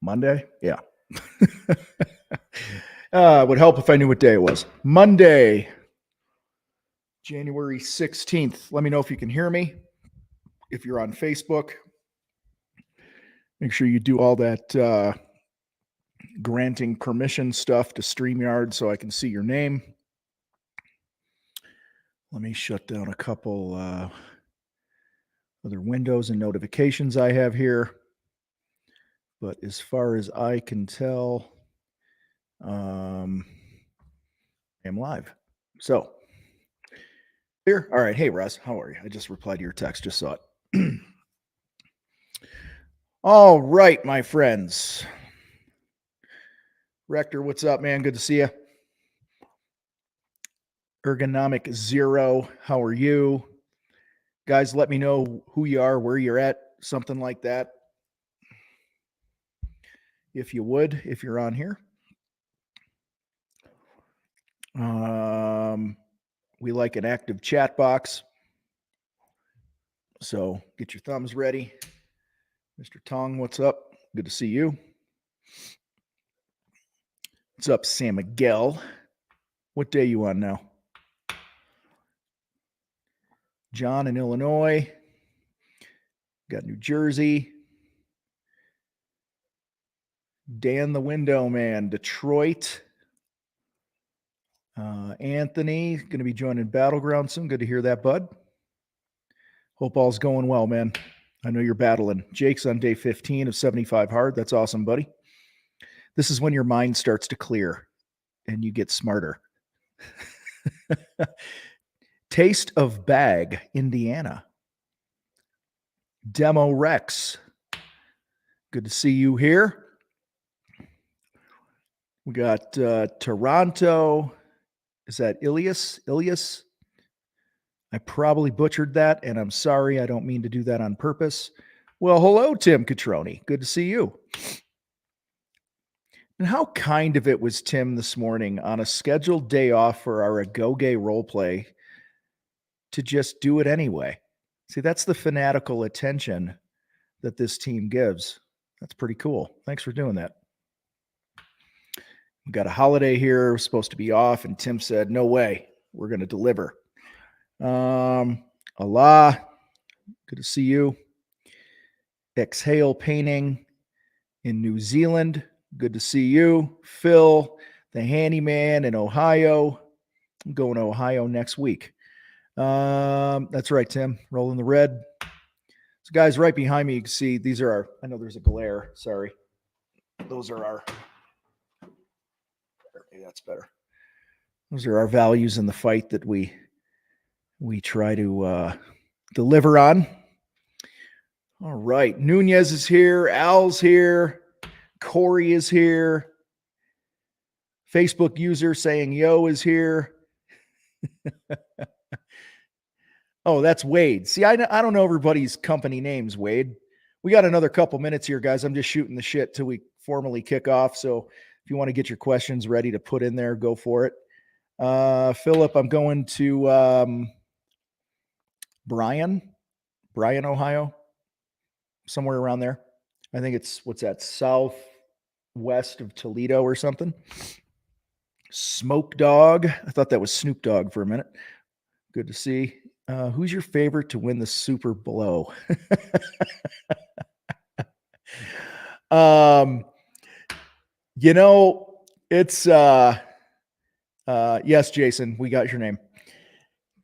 Monday? Yeah. It would help if I knew what day it was. Monday, January 16th. Let me know if you can hear me. If you're on Facebook, make sure you do all that granting permission stuff to StreamYard so I can see your name. Let me shut down a couple other windows and notifications I have here. But as far as I can tell, I'm live. So here. All right. Hey, Russ, how are you? I just replied to your text. Just saw it. All right, my friends. Rector, what's up, man? Good to see you. Ergonomic Zero, how are you? Guys, let me know who you are, where you're at, something like that. If you would, if you're on here. We like an active chat box. So get your thumbs ready. Mr. Tong, what's up? Good to see you. What's up, San Miguel? What day you on now? John in Illinois. Got New Jersey. Dan the Window Man, Detroit. Anthony, going to be joining Battleground soon. Good to hear that, bud. Hope all's going well, man. I know you're battling. Jake's on day 15 of 75 hard. That's awesome, buddy. This is when your mind starts to clear and you get smarter. Taste of Bag, Indiana. Demo Rex. Good to see you here. We got Toronto. Is that Ilias? Ilias? I probably butchered that, and I'm sorry. I don't mean to do that on purpose. Well, hello, Tim Catroni. Good to see you. And how kind of it was Tim this morning on a scheduled day off for our Agoge role play to just do it anyway. See, that's the fanatical attention that this team gives. That's pretty cool. Thanks for doing that. We got a holiday here. We're supposed to be off, and Tim said, no way. We're going to deliver. Allah, good to see you. Exhale Painting in New Zealand. Good to see you. Phil, the handyman in Ohio. I'm going to Ohio next week. That's right, Tim. Rolling the red. So, guys, right behind me, you can see these are our, I know there's a glare. Sorry. Those are our, maybe that's better. Those are our values in the fight that we try to deliver on. All right. Nunez is here. Al's here. Corey is here. Facebook user saying yo is here. Oh, that's Wade. See, I don't know everybody's company names, Wade. We got another couple minutes here, guys. I'm just shooting the shit till we formally kick off. So if you want to get your questions ready to put in there, go for it. Philip, I'm going to Bryan, Ohio, somewhere around there. I think it's, what's that, southwest of Toledo or something. Smoke Dog. I thought that was Snoop Dogg for a minute. Good to see. Who's your favorite to win the Super Blow? You know, it's yes, Jason, we got your name.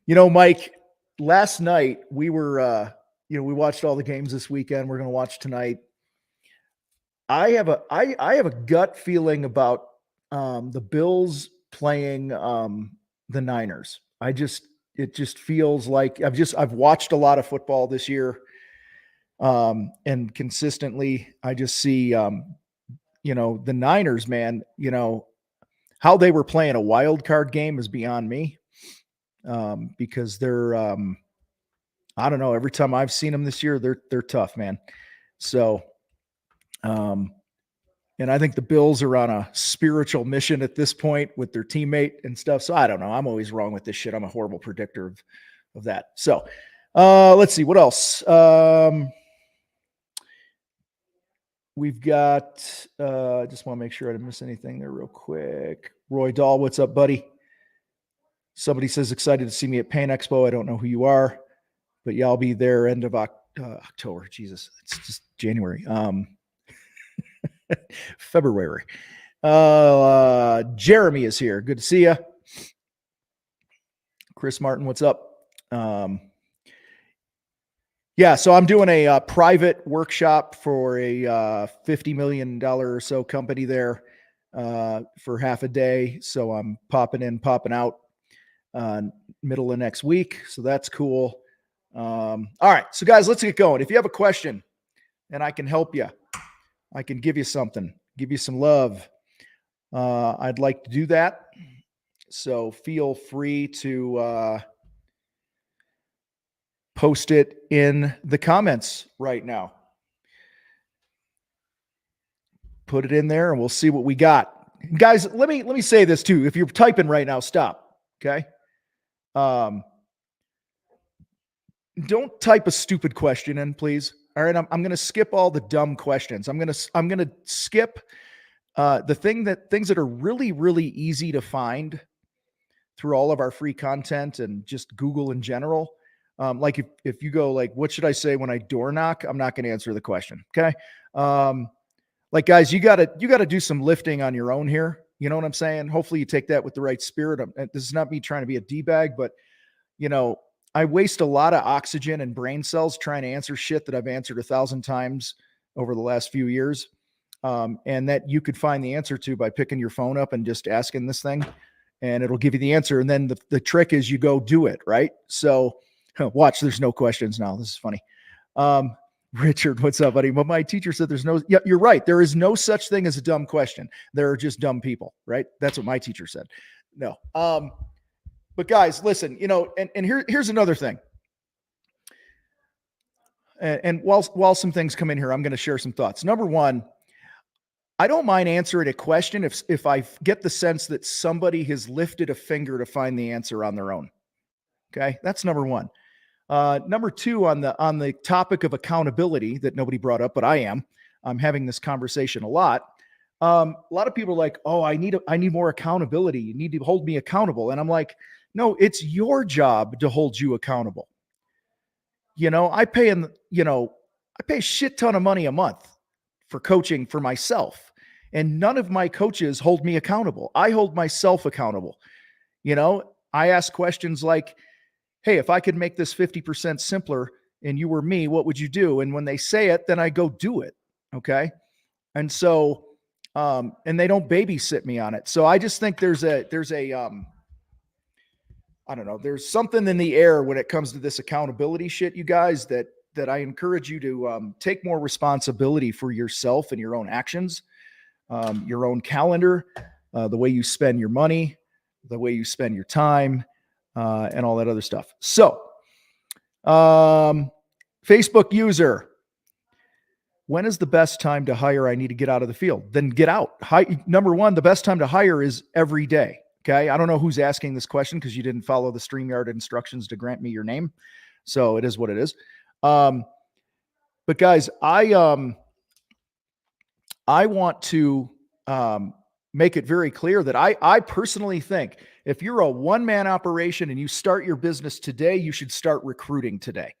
You know, Mike, last night we were we watched all the games this weekend. We're going to watch tonight. I have a gut feeling about the Bills playing the Niners. It just feels like I've watched a lot of football this year. And consistently I just see the Niners, man, how they were playing a wild card game is beyond me. Because they're I don't know, every time I've seen them this year, they're tough, man. So and I think the Bills are on a spiritual mission at this point with their teammate and stuff. So I don't know. I'm always wrong with this shit. I'm a horrible predictor of that. So let's see what else. We've got, just want to make sure I didn't miss anything there real quick. Roy Dahl, what's up, buddy? Somebody says excited to see me at Paint Expo. I don't know who you are, but yeah, I'll be there end of October. Jesus, it's just January. February. Jeremy is here. Good to see you. Chris Martin, what's up? Yeah, so I'm doing a private workshop for a $50 million or so company there for half a day. So I'm popping in, popping out middle of next week. So that's cool. All right, so guys, let's get going. If you have a question and I can help you, I can give you something, give you some love, I'd like to do that. So feel free to post it in the comments right now. Put it in there and we'll see what we got. Guys, let me say this too. If you're typing right now, stop. Okay. Don't type a stupid question in, please. All right. I'm going to skip all the dumb questions. I'm going to skip things that are really, really easy to find through all of our free content and just Google in general. Like if you go like, what should I say when I door knock? I'm not going to answer the question. Okay. Like guys, you gotta do some lifting on your own here. You know what I'm saying? Hopefully you take that with the right spirit. This is not me trying to be a D-bag, but you know, I waste a lot of oxygen and brain cells trying to answer shit that I've answered 1,000 times over the last few years. And that you could find the answer to by picking your phone up and just asking this thing and it'll give you the answer. And then the trick is you go do it. Right. So watch, there's no questions now. This is funny. Richard, what's up, buddy? But my teacher said yeah, you're right. There is no such thing as a dumb question. There are just dumb people, right? That's what my teacher said. No. But guys, listen, you know, and here's another thing. And while some things come in here, I'm going to share some thoughts. Number one, I don't mind answering a question if I get the sense that somebody has lifted a finger to find the answer on their own. Okay. That's number one. Number two, on the topic of accountability that nobody brought up, but I'm having this conversation a lot. A lot of people are like, oh, I need more accountability. You need to hold me accountable. And I'm like, no, it's your job to hold you accountable. You know, I pay a shit ton of money a month for coaching for myself, and none of my coaches hold me accountable. I hold myself accountable. You know, I ask questions like, hey, if I could make this 50% simpler and you were me, what would you do? And when they say it, then I go do it. Okay. And so, and they don't babysit me on it. So I just think there's a I don't know, there's something in the air when it comes to this accountability shit, you guys, that I encourage you to take more responsibility for yourself and your own actions, your own calendar, the way you spend your money, the way you spend your time, and all that other stuff. So, Facebook user, when is the best time to hire? I need to get out of the field. Then get out. Number one, the best time to hire is every day. Okay. I don't know who's asking this question because you didn't follow the StreamYard instructions to grant me your name. So it is what it is. But guys, I want to make it very clear that I personally think if you're a one-man operation and you start your business today, you should start recruiting today.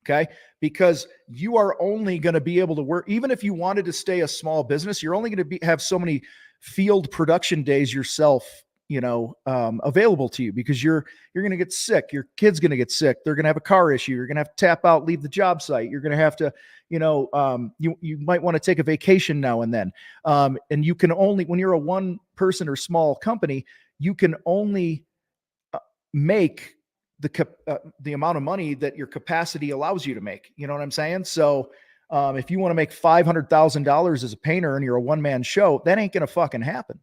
Okay. Because you are only going to be able to work, even if you wanted to stay a small business, you're only going to have so many field production days yourself, you know, available to you, because you're going to get sick. Your kid's going to get sick. They're going to have a car issue. You're going to have to tap out, leave the job site. You're going to have to, you know, you might want to take a vacation now and then. And you can only, when you're a one person or small company, you can only make the amount of money that your capacity allows you to make. You know what I'm saying? So if you want to make $500,000 as a painter and you're a one-man show, that ain't going to fucking happen.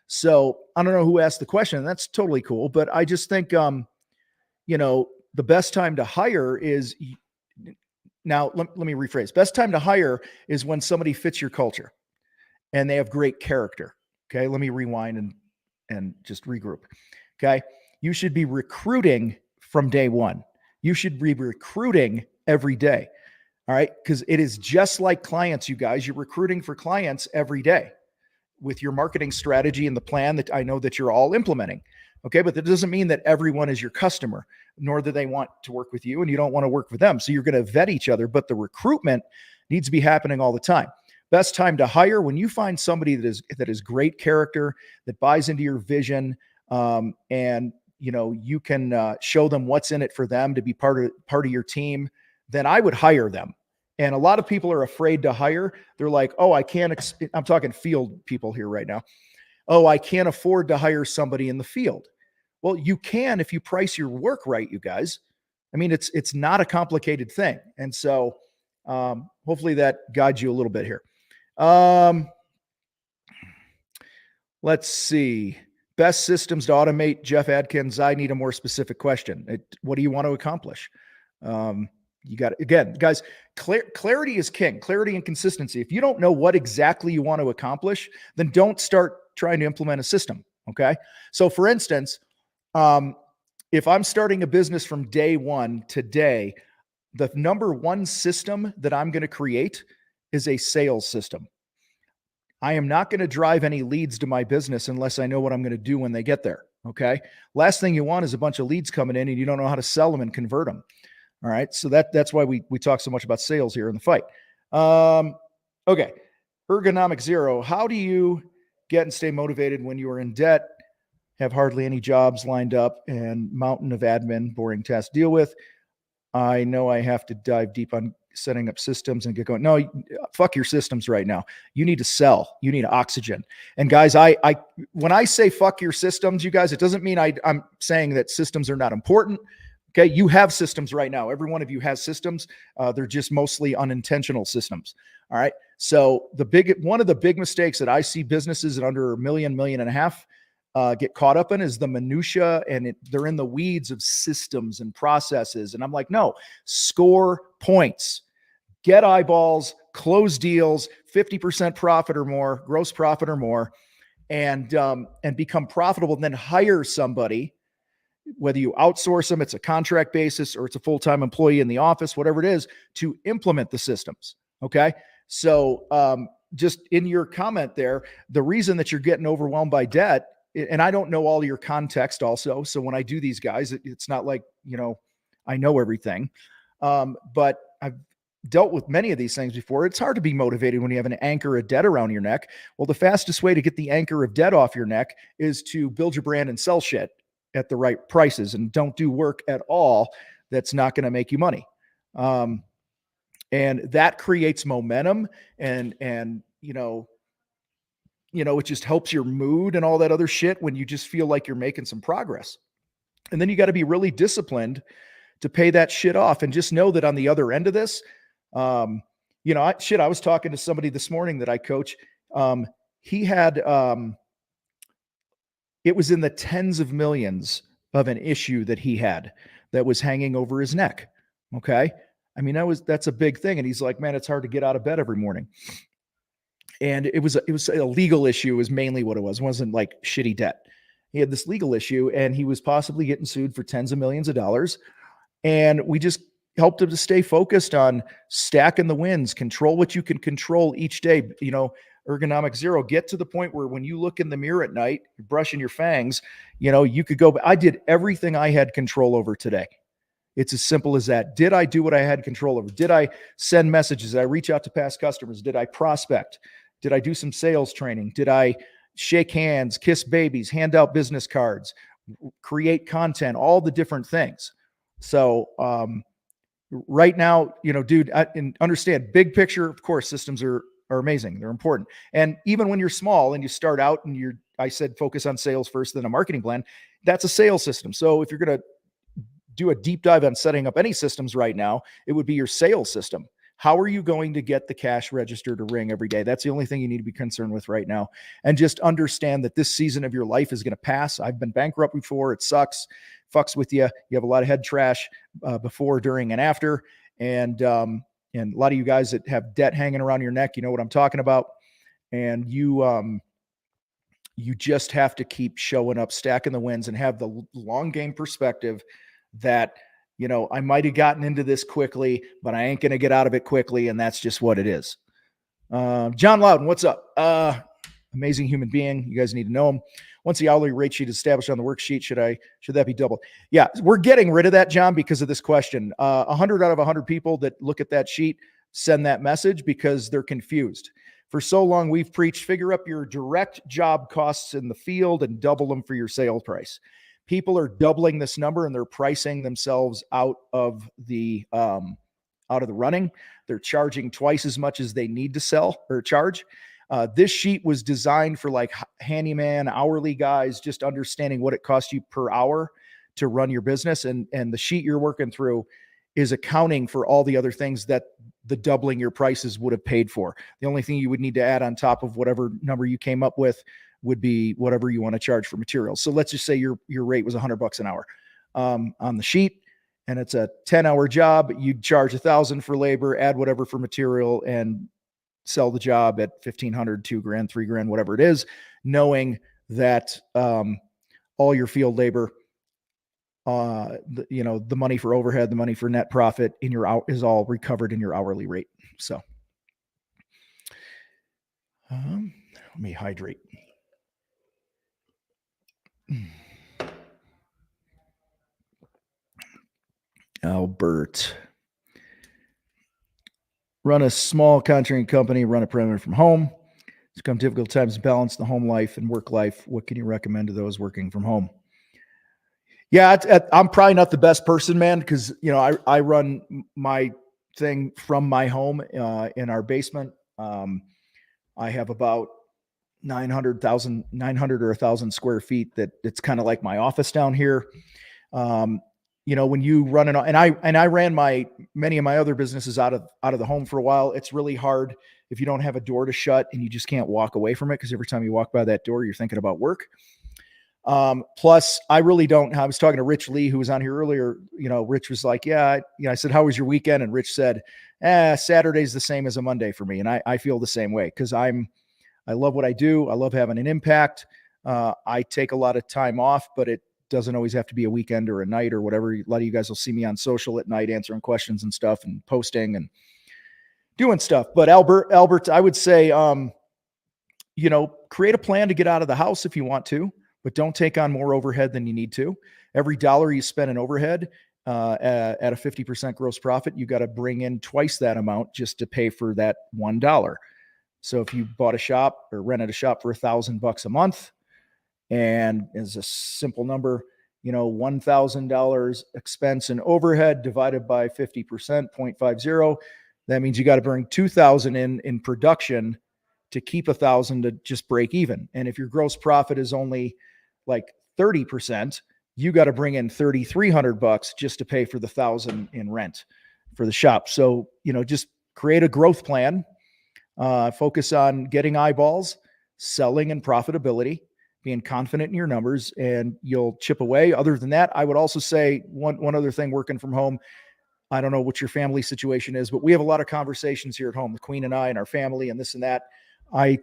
So I don't know who asked the question. That's totally cool. But I just think, you know, the best time to hire is now, let me rephrase. Best time to hire is when somebody fits your culture and they have great character. Okay. Let me rewind and just regroup. Okay. You should be recruiting from day one. You should be recruiting every day. All right. Because it is just like clients, you guys. You're recruiting for clients every day with your marketing strategy and the plan that I know that you're all implementing. Okay. But that doesn't mean that everyone is your customer, nor do they want to work with you and you don't want to work with them. So you're going to vet each other, but the recruitment needs to be happening all the time. Best time to hire when you find somebody that is great character, that buys into your vision, and you can show them what's in it for them to be part of your team. Then I would hire them. And a lot of people are afraid to hire. They're like, oh, I can't. I'm talking field people here right now. Oh, I can't afford to hire somebody in the field. Well, you can if you price your work right, you guys. I mean, it's not a complicated thing. And so hopefully that guides you a little bit here. Let's see. Best systems to automate, Jeff Adkins. I need a more specific question. What do you want to accomplish? You got, again, guys, clarity is king. Clarity and consistency. If you don't know what exactly you want to accomplish, then don't start trying to implement a system. Okay. So for instance, if I'm starting a business from day one today, the number one system that I'm going to create is a sales system. I am not going to drive any leads to my business unless I know what I'm going to do when they get there. Okay. Last thing you want is a bunch of leads coming in and you don't know how to sell them and convert them. All right. So that's why we talk so much about sales here in the fight. Okay. Ergonomic Zero. How do you get and stay motivated when you are in debt, have hardly any jobs lined up, and mountain of admin, boring tasks to deal with? I know I have to dive deep on setting up systems and get going. No, fuck your systems right now. You need to sell. You need oxygen. And guys, when I say fuck your systems, you guys, it doesn't mean I'm saying that systems are not important. Okay. You have systems right now. Every one of you has systems. They're just mostly unintentional systems. All right. So one of the big mistakes that I see businesses at under $1 million, $1.5 million get caught up in is the minutia, and they're in the weeds of systems and processes. And I'm like, no, score points, get eyeballs, close deals, 50% profit or more, gross profit or more, and become profitable, and then hire somebody, whether you outsource them, it's a contract basis, or it's a full-time employee in the office, whatever it is, to implement the systems. Okay. So just in your comment there, the reason that you're getting overwhelmed by debt, and I don't know all your context also. So when I do these guys, it's not like, I know everything. But I've dealt with many of these things before. It's hard to be motivated when you have an anchor of debt around your neck. Well, the fastest way to get the anchor of debt off your neck is to build your brand and sell shit at the right prices, and don't do work at all that's not going to make you money. And that creates momentum, and it just helps your mood and all that other shit when you just feel like you're making some progress. And then you got to be really disciplined to pay that shit off. And just know that on the other end of this, I was talking to somebody this morning that I coach. He had, it was in the tens of millions of an issue that he had that was hanging over his neck. Okay. I mean, that's a big thing. And he's like, man, it's hard to get out of bed every morning. And it was a legal issue is mainly what it was. It wasn't like shitty debt. He had this legal issue and he was possibly getting sued for tens of millions of dollars. And we just helped him to stay focused on stacking the wins, control what you can control each day. Ergonomic Zero, get to the point where when you look in the mirror at night, you're brushing your fangs, you could go, I did everything I had control over today. It's as simple as that. Did I do what I had control over? Did I send messages? Did I reach out to past customers? Did I prospect? Did I do some sales training? Did I shake hands, kiss babies, hand out business cards, create content, all the different things? So right now, dude, and understand big picture, of course, systems are amazing. They're important. And even when you're small and you start out and I said, focus on sales first, then a marketing plan, that's a sales system. So if you're going to do a deep dive on setting up any systems right now, it would be your sales system. How are you going to get the cash register to ring every day? That's the only thing you need to be concerned with right now. And just understand that this season of your life is going to pass. I've been bankrupt before. It sucks, fucks with you. You have a lot of head trash before, during, and after. And a lot of you guys that have debt hanging around your neck, you know what I'm talking about. And you just have to keep showing up, stacking the wins, and have the long game perspective that I might have gotten into this quickly, but I ain't going to get out of it quickly. And that's just what it is. John Loudon, what's up? Amazing human being. You guys need to know him. Once the hourly rate sheet is established on the worksheet, should that be doubled? Yeah, we're getting rid of that, John, because of this question. 100 out of 100 people that look at that sheet send that message because they're confused. For so long, we've preached, figure up your direct job costs in the field and double them for your sale price. People are doubling this number and they're pricing themselves out of the running. They're charging twice as much as they need to sell or charge. This sheet was designed for like handyman, hourly guys, just understanding what it costs you per hour to run your business. And the sheet you're working through is accounting for all the other things that the doubling your prices would have paid for. The only thing you would need to add on top of whatever number you came up with would be whatever you want to charge for materials. So let's just say your rate was $100 an hour on the sheet, and it's a 10-hour job. You'd charge $1,000 for labor, add whatever for material, and sell the job at $1,500, $2,000, $3,000, whatever it is, knowing that all your field labor, the money for overhead, the money for net profit is all recovered in your hourly rate. So let me hydrate. Albert. Run a small contracting company, run a perimeter from home. It's come difficult times to balance the home life and work life. What can you recommend to those working from home? Yeah, I'm probably not the best person, man, because, I run my thing from my home in our basement. I have about 900 or 1,000 square feet that it's kind of like my office down here. When you run and I ran many of my other businesses out of the home for a while. It's really hard if you don't have a door to shut and you just can't walk away from it, because every time you walk by that door, you're thinking about work. Plus I really don't. I was talking to Rich Lee, who was on here earlier. Rich was like, I said, how was your weekend? And Rich said, Saturday's the same as a Monday for me. And I feel the same way, because I love what I do. I love having an impact. I take a lot of time off, but it doesn't always have to be a weekend or a night or whatever. A lot of you guys will see me on social at night answering questions and stuff and posting and doing stuff. But Albert, I would say, create a plan to get out of the house if you want to, but don't take on more overhead than you need to. Every dollar you spend in overhead at a 50% gross profit, you got to bring in twice that amount just to pay for that $1. So if you bought a shop or rented a shop for $1,000 a month, and as a simple number, $1,000 expense in overhead divided by 50%, 0.50. That means you got to bring 2,000 in production to keep 1,000 to just break even. And if your gross profit is only like 30%, you got to bring in $3,300 just to pay for the 1,000 in rent for the shop. So, just create a growth plan, focus on getting eyeballs, selling, and profitability, being confident in your numbers, and you'll chip away. Other than that, I would also say one other thing working from home. I don't know what your family situation is, but we have a lot of conversations here at home, the Queen and I and our family and this and that. I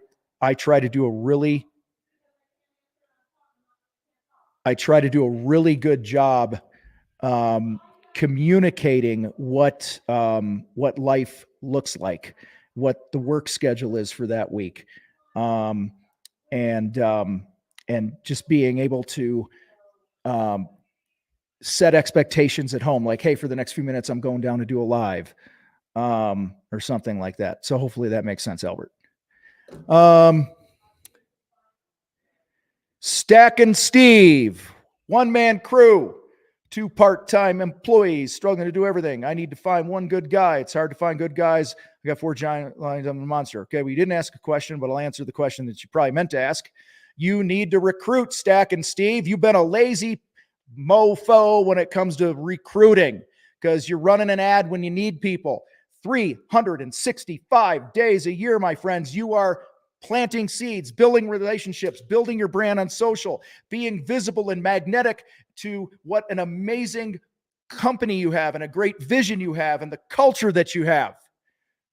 try to do a really good job communicating what life looks like, what the work schedule is for that week. And just being able to set expectations at home, like, hey, for the next few minutes, I'm going down to do a live or something like that. So hopefully that makes sense, Albert. Stack and Steve, one-man crew, 2 part-time employees struggling to do everything. I need to find one good guy. It's hard to find good guys. I got 4 giant lions on the monster. Okay, we didn't ask a question, but I'll answer the question that you probably meant to ask. You need to recruit, Stack and Steve. You've been a lazy mofo when it comes to recruiting, because you're running an ad when you need people. 365 days a year, my friends. You are planting seeds, building relationships, building your brand on social, being visible and magnetic to what an amazing company you have and a great vision you have and the culture that you have.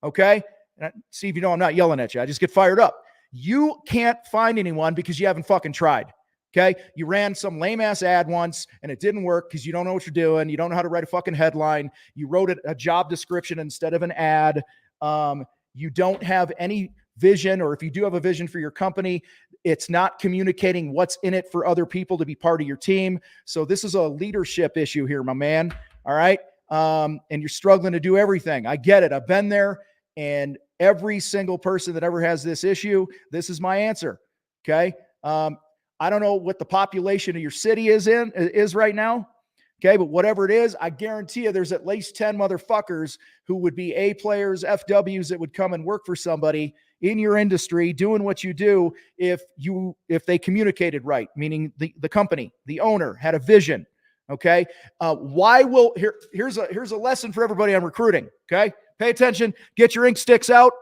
Okay? And Steve, I'm not yelling at you. I just get fired up. You can't find anyone because you haven't fucking tried. Okay. You ran some lame ass ad once and it didn't work because you don't know what you're doing. You don't know how to write a fucking headline. You wrote a job description instead of an ad. You don't have any vision, or if you do have a vision for your company, it's not communicating what's in it for other people to be part of your team. So this is a leadership issue here, my man. All right. And you're struggling to do everything. I get it. I've been there, and every single person that ever has this issue, this is my answer. Okay. I don't know what the population of your city is right now. Okay. But whatever it is, I guarantee you there's at least 10 motherfuckers who would be A players, FWs that would come and work for somebody in your industry doing what you do if they communicated right, meaning the company, the owner had a vision. Okay. Here's a lesson for everybody on recruiting. Okay. Pay attention, get your ink sticks out.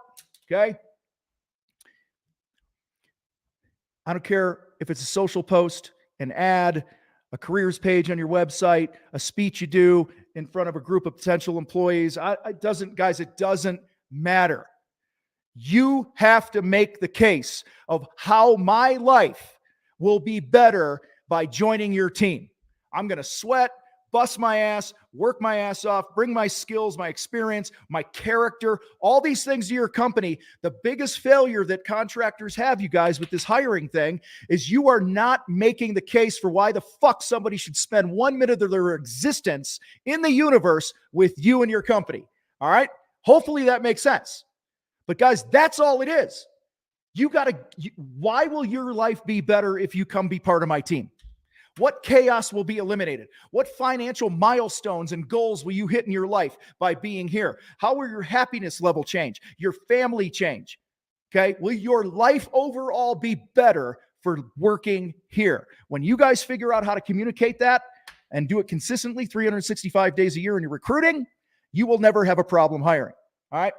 Okay. I don't care if it's a social post, an ad, a careers page on your website, a speech you do in front of a group of potential employees. It doesn't matter. You have to make the case of how my life will be better by joining your team. I'm going to sweat, bust my ass, work my ass off, bring my skills, my experience, my character, all these things to your company. The biggest failure that contractors have, you guys, with this hiring thing is you are not making the case for why the fuck somebody should spend 1 minute of their existence in the universe with you and your company. All right? Hopefully that makes sense. But guys, that's all it is. Why will your life be better if you come be part of my team? What chaos will be eliminated? What financial milestones and goals will you hit in your life by being here? How will your happiness level change? Your family change? Okay. Will your life overall be better for working here? When you guys figure out how to communicate that and do it consistently 365 days a year in your recruiting, you will never have a problem hiring. All right.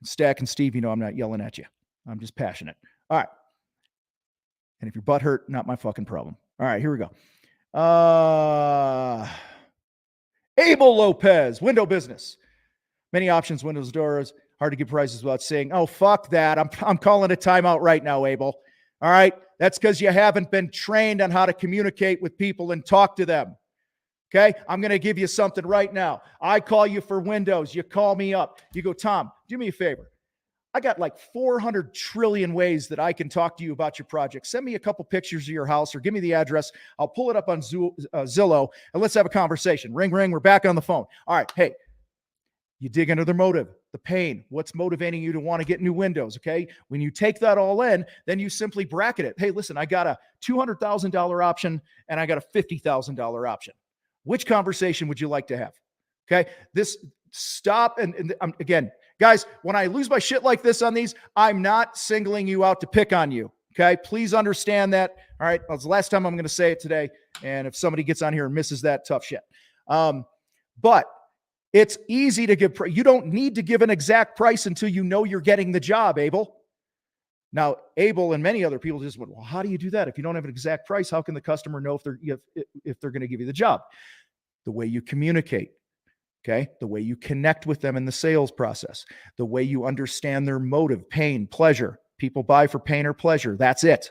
Stack and Steve, you know I'm not yelling at you. I'm just passionate. All right. And if your butt hurt, not my fucking problem. All right, here we go. Abel Lopez, window business. Many options, windows, doors. Hard to get prices without saying, oh, fuck that. I'm calling a timeout right now, Abel. All right. That's because you haven't been trained on how to communicate with people and talk to them. Okay. I'm going to give you something right now. I call you for windows. You call me up. You go, Tom, do me a favor. I got like 400 trillion ways that I can talk to you about your project. Send me a couple pictures of your house or give me the address. I'll pull it up on Zillow and let's have a conversation. Ring, ring. We're back on the phone. All right. Hey, you dig into their motive, the pain, what's motivating you to want to get new windows. Okay. When you take that all in, then you simply bracket it. Hey, listen, I got a $200,000 option and I got a $50,000 option. Which conversation would you like to have? Okay. Stop. And again, guys, when I lose my shit like this on these, I'm not singling you out to pick on you. Okay. Please understand that. All right. That's the last time I'm going to say it today. And if somebody gets on here and misses that, tough shit. But it's easy to give. You don't need to give an exact price until you know you're getting the job, Abel. Now, Abel and many other people just went, well, how do you do that? If you don't have an exact price, how can the customer know if they're going to give you the job? The way you communicate. Okay. The way you connect with them in the sales process, the way you understand their motive, pain, pleasure. People buy for pain or pleasure. That's it.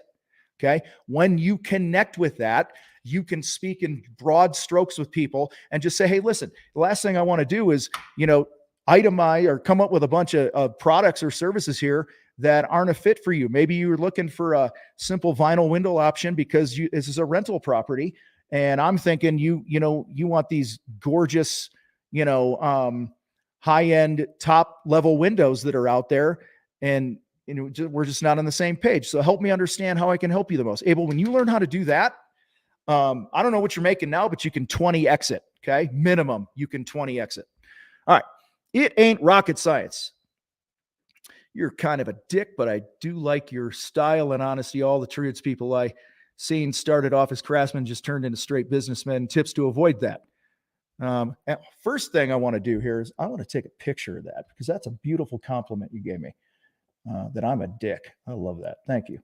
Okay. When you connect with that, you can speak in broad strokes with people and just say, hey, listen, the last thing I want to do is, itemize or come up with a bunch of products or services here that aren't a fit for you. Maybe you're looking for a simple vinyl window option because this is a rental property. And I'm thinking you want these gorgeous, high-end top level windows that are out there. And we're just not on the same page. So help me understand how I can help you the most. Abel, when you learn how to do that, I don't know what you're making now, but you can 20x it. Okay. Minimum, you can 20x it. All right. It ain't rocket science. You're kind of a dick, but I do like your style and honesty. All the tradespeople I seen started off as craftsmen just turned into straight businessmen. Tips to avoid that. First thing I want to do here is I want to take a picture of that because that's a beautiful compliment you gave me, that I'm a dick. I love that. Thank you.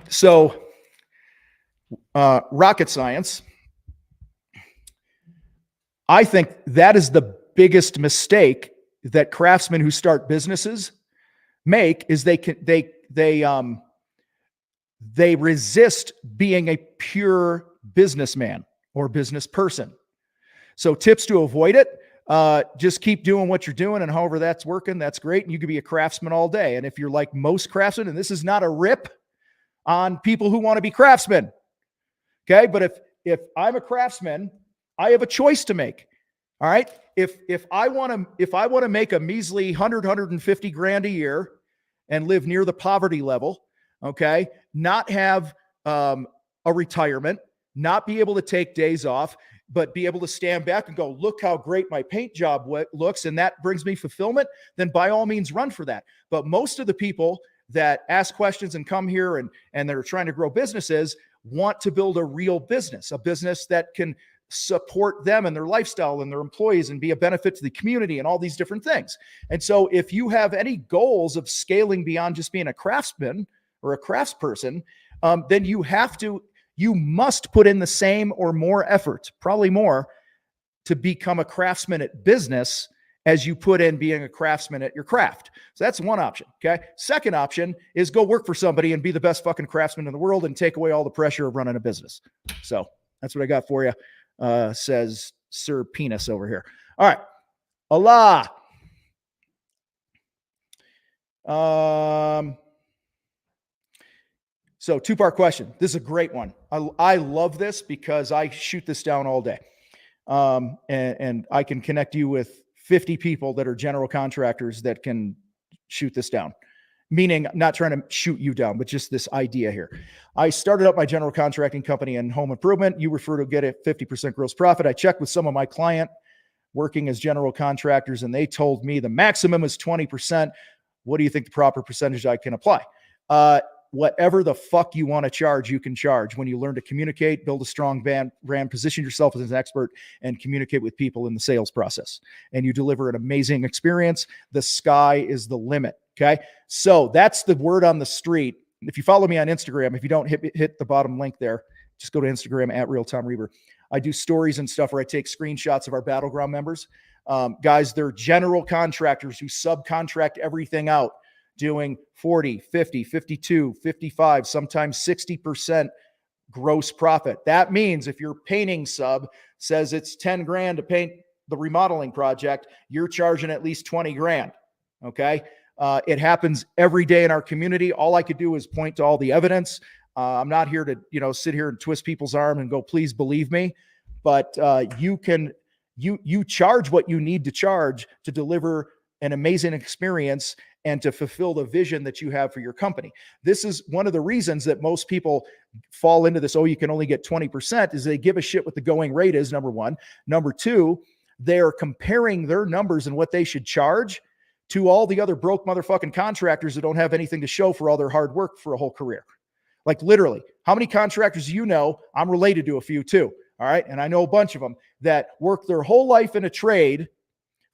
So, rocket science. I think that is the biggest mistake that craftsmen who start businesses make is they they resist being a pure businessman or business person. So tips to avoid it. Just keep doing what you're doing, and however that's working, that's great. And you could be a craftsman all day. And if you're like most craftsmen, and this is not a rip on people who want to be craftsmen, okay? But if I'm a craftsman, I have a choice to make. All right. If I want to make a measly 150 grand a year and live near the poverty level, okay, not have a retirement, not be able to take days off, but be able to stand back and go, look how great my paint job looks, and that brings me fulfillment, then by all means run for that. But most of the people that ask questions and come here and they're trying to grow businesses want to build a real business, a business that can support them and their lifestyle and their employees and be a benefit to the community and all these different things. And so if you have any goals of scaling beyond just being a craftsman or a craftsperson, then you must put in the same or more effort, probably more, to become a craftsman at business as you put in being a craftsman at your craft. So that's one option. Okay. Second option is go work for somebody and be the best fucking craftsman in the world and take away all the pressure of running a business. So that's what I got for you. Says Sir Penis over here. All right. Allah. So two-part question. This is a great one. I love this because I shoot this down all day. And I can connect you with 50 people that are general contractors that can shoot this down. Meaning not trying to shoot you down, but just this idea here. I started up my general contracting company in home improvement. You refer to get a 50% gross profit. I checked with some of my client working as general contractors, and they told me the maximum is 20%. What do you think the proper percentage I can apply? Whatever the fuck you want to charge, you can charge. When you learn to communicate, build a strong brand, position yourself as an expert, and communicate with people in the sales process, and you deliver an amazing experience, the sky is the limit. Okay. So that's the word on the street. If you follow me on Instagram, if you don't hit the bottom link there, just go to Instagram at Real Tom Reber. I do stories and stuff where I take screenshots of our Battleground members. Guys, they're general contractors who subcontract everything out, doing 40, 50, 52, 55, sometimes 60% gross profit. That means if your painting sub says it's 10 grand to paint the remodeling project, you're charging at least 20 grand. Okay. It happens every day in our community. All I could do is point to all the evidence. I'm not here to, sit here and twist people's arm and go, please believe me. But you charge what you need to charge to deliver an amazing experience and to fulfill the vision that you have for your company. This is one of the reasons that most people fall into this, you can only get 20%, is they give a shit what the going rate is, number one. Number two, they're comparing their numbers and what they should charge to all the other broke motherfucking contractors that don't have anything to show for all their hard work for a whole career. Like literally, how many contractors I'm related to a few too. All right. And I know a bunch of them that work their whole life in a trade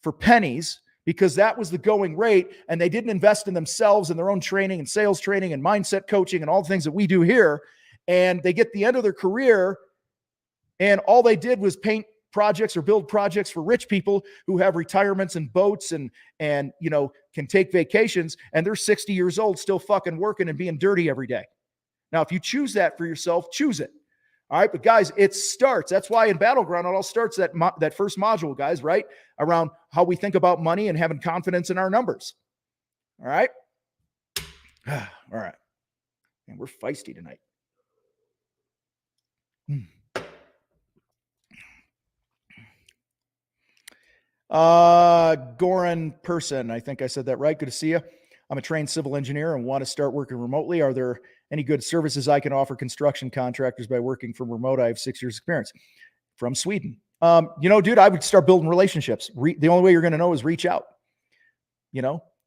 for pennies because that was the going rate, and they didn't invest in themselves and their own training and sales training and mindset coaching and all the things that we do here. And they get the end of their career and all they did was paint projects or build projects for rich people who have retirements and boats and can take vacations, and they're 60 years old still fucking working and being dirty every day. Now, if you choose that for yourself, choose it. All right. But guys, it starts. That's why in Battleground, it all starts that first module, guys, right? Around how we think about money and having confidence in our numbers. All right. All right. Man, we're feisty tonight. Goran Person, I think I said that right. Good to see you. I'm a trained civil engineer and want to start working remotely. Are there any good services I can offer construction contractors by working from remote? I have 6 years experience from Sweden. Dude, I would start building relationships. The only way you're going to know is reach out,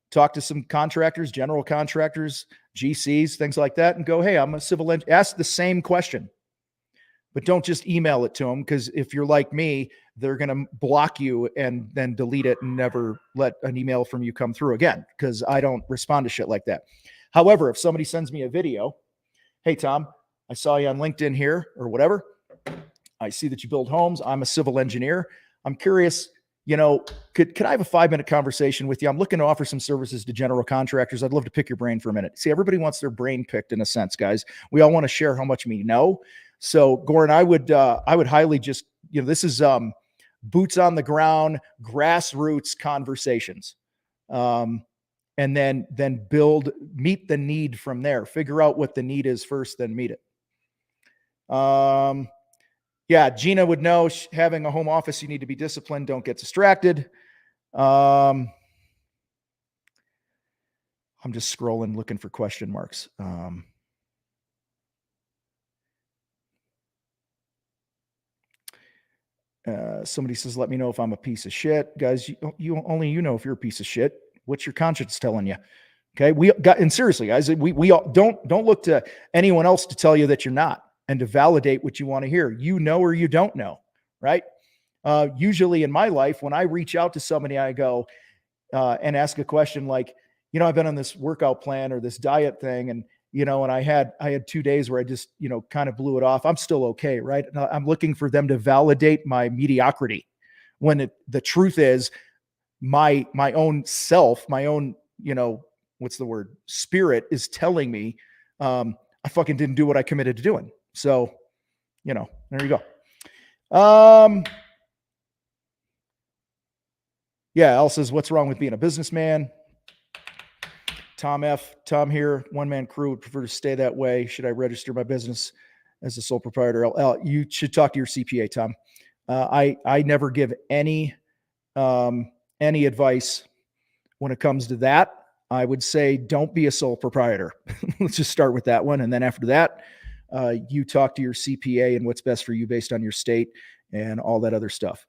talk to some contractors, general contractors, GCs, things like that, and go, hey, I'm a civil engineer. Ask the same question, but don't just email it to them, because if you're like me, they're going to block you and then delete it and never let an email from you come through again, because I don't respond to shit like that. However, if somebody sends me a video, hey, Tom, I saw you on LinkedIn here or whatever. I see that you build homes. I'm a civil engineer. I'm curious, could I have a 5-minute conversation with you? I'm looking to offer some services to general contractors. I'd love to pick your brain for a minute. See, everybody wants their brain picked in a sense, guys. We all want to share how much we know. So Goran, I would highly just, this is boots on the ground, grassroots conversations. And then meet the need from there. Figure out what the need is first, then meet it. Yeah, Gina would know, having a home office, you need to be disciplined. Don't get distracted. I'm just scrolling, looking for question marks. Somebody says, let me know if I'm a piece of shit. Guys, you know if you're a piece of shit. What's your conscience telling you? Okay, and seriously, guys, we all don't look to anyone else to tell you that you're not and to validate what you want to hear. You know or you don't know, right? Usually in my life, when I reach out to somebody, I go and ask a question like, I've been on this workout plan or this diet thing, and and I had 2 days where I just, kind of blew it off. I'm still okay, right? I'm looking for them to validate my mediocrity when the truth is my own self, my own, what's the word? Spirit is telling me I fucking didn't do what I committed to doing. So, there you go. Yeah, Al says, what's wrong with being a businessman? Tom here, one-man crew, would prefer to stay that way. Should I register my business as a sole proprietor? You should talk to your CPA, Tom. I never give any advice when it comes to that. I would say don't be a sole proprietor. Let's just start with that one. And then after that, you talk to your CPA and what's best for you based on your state and all that other stuff.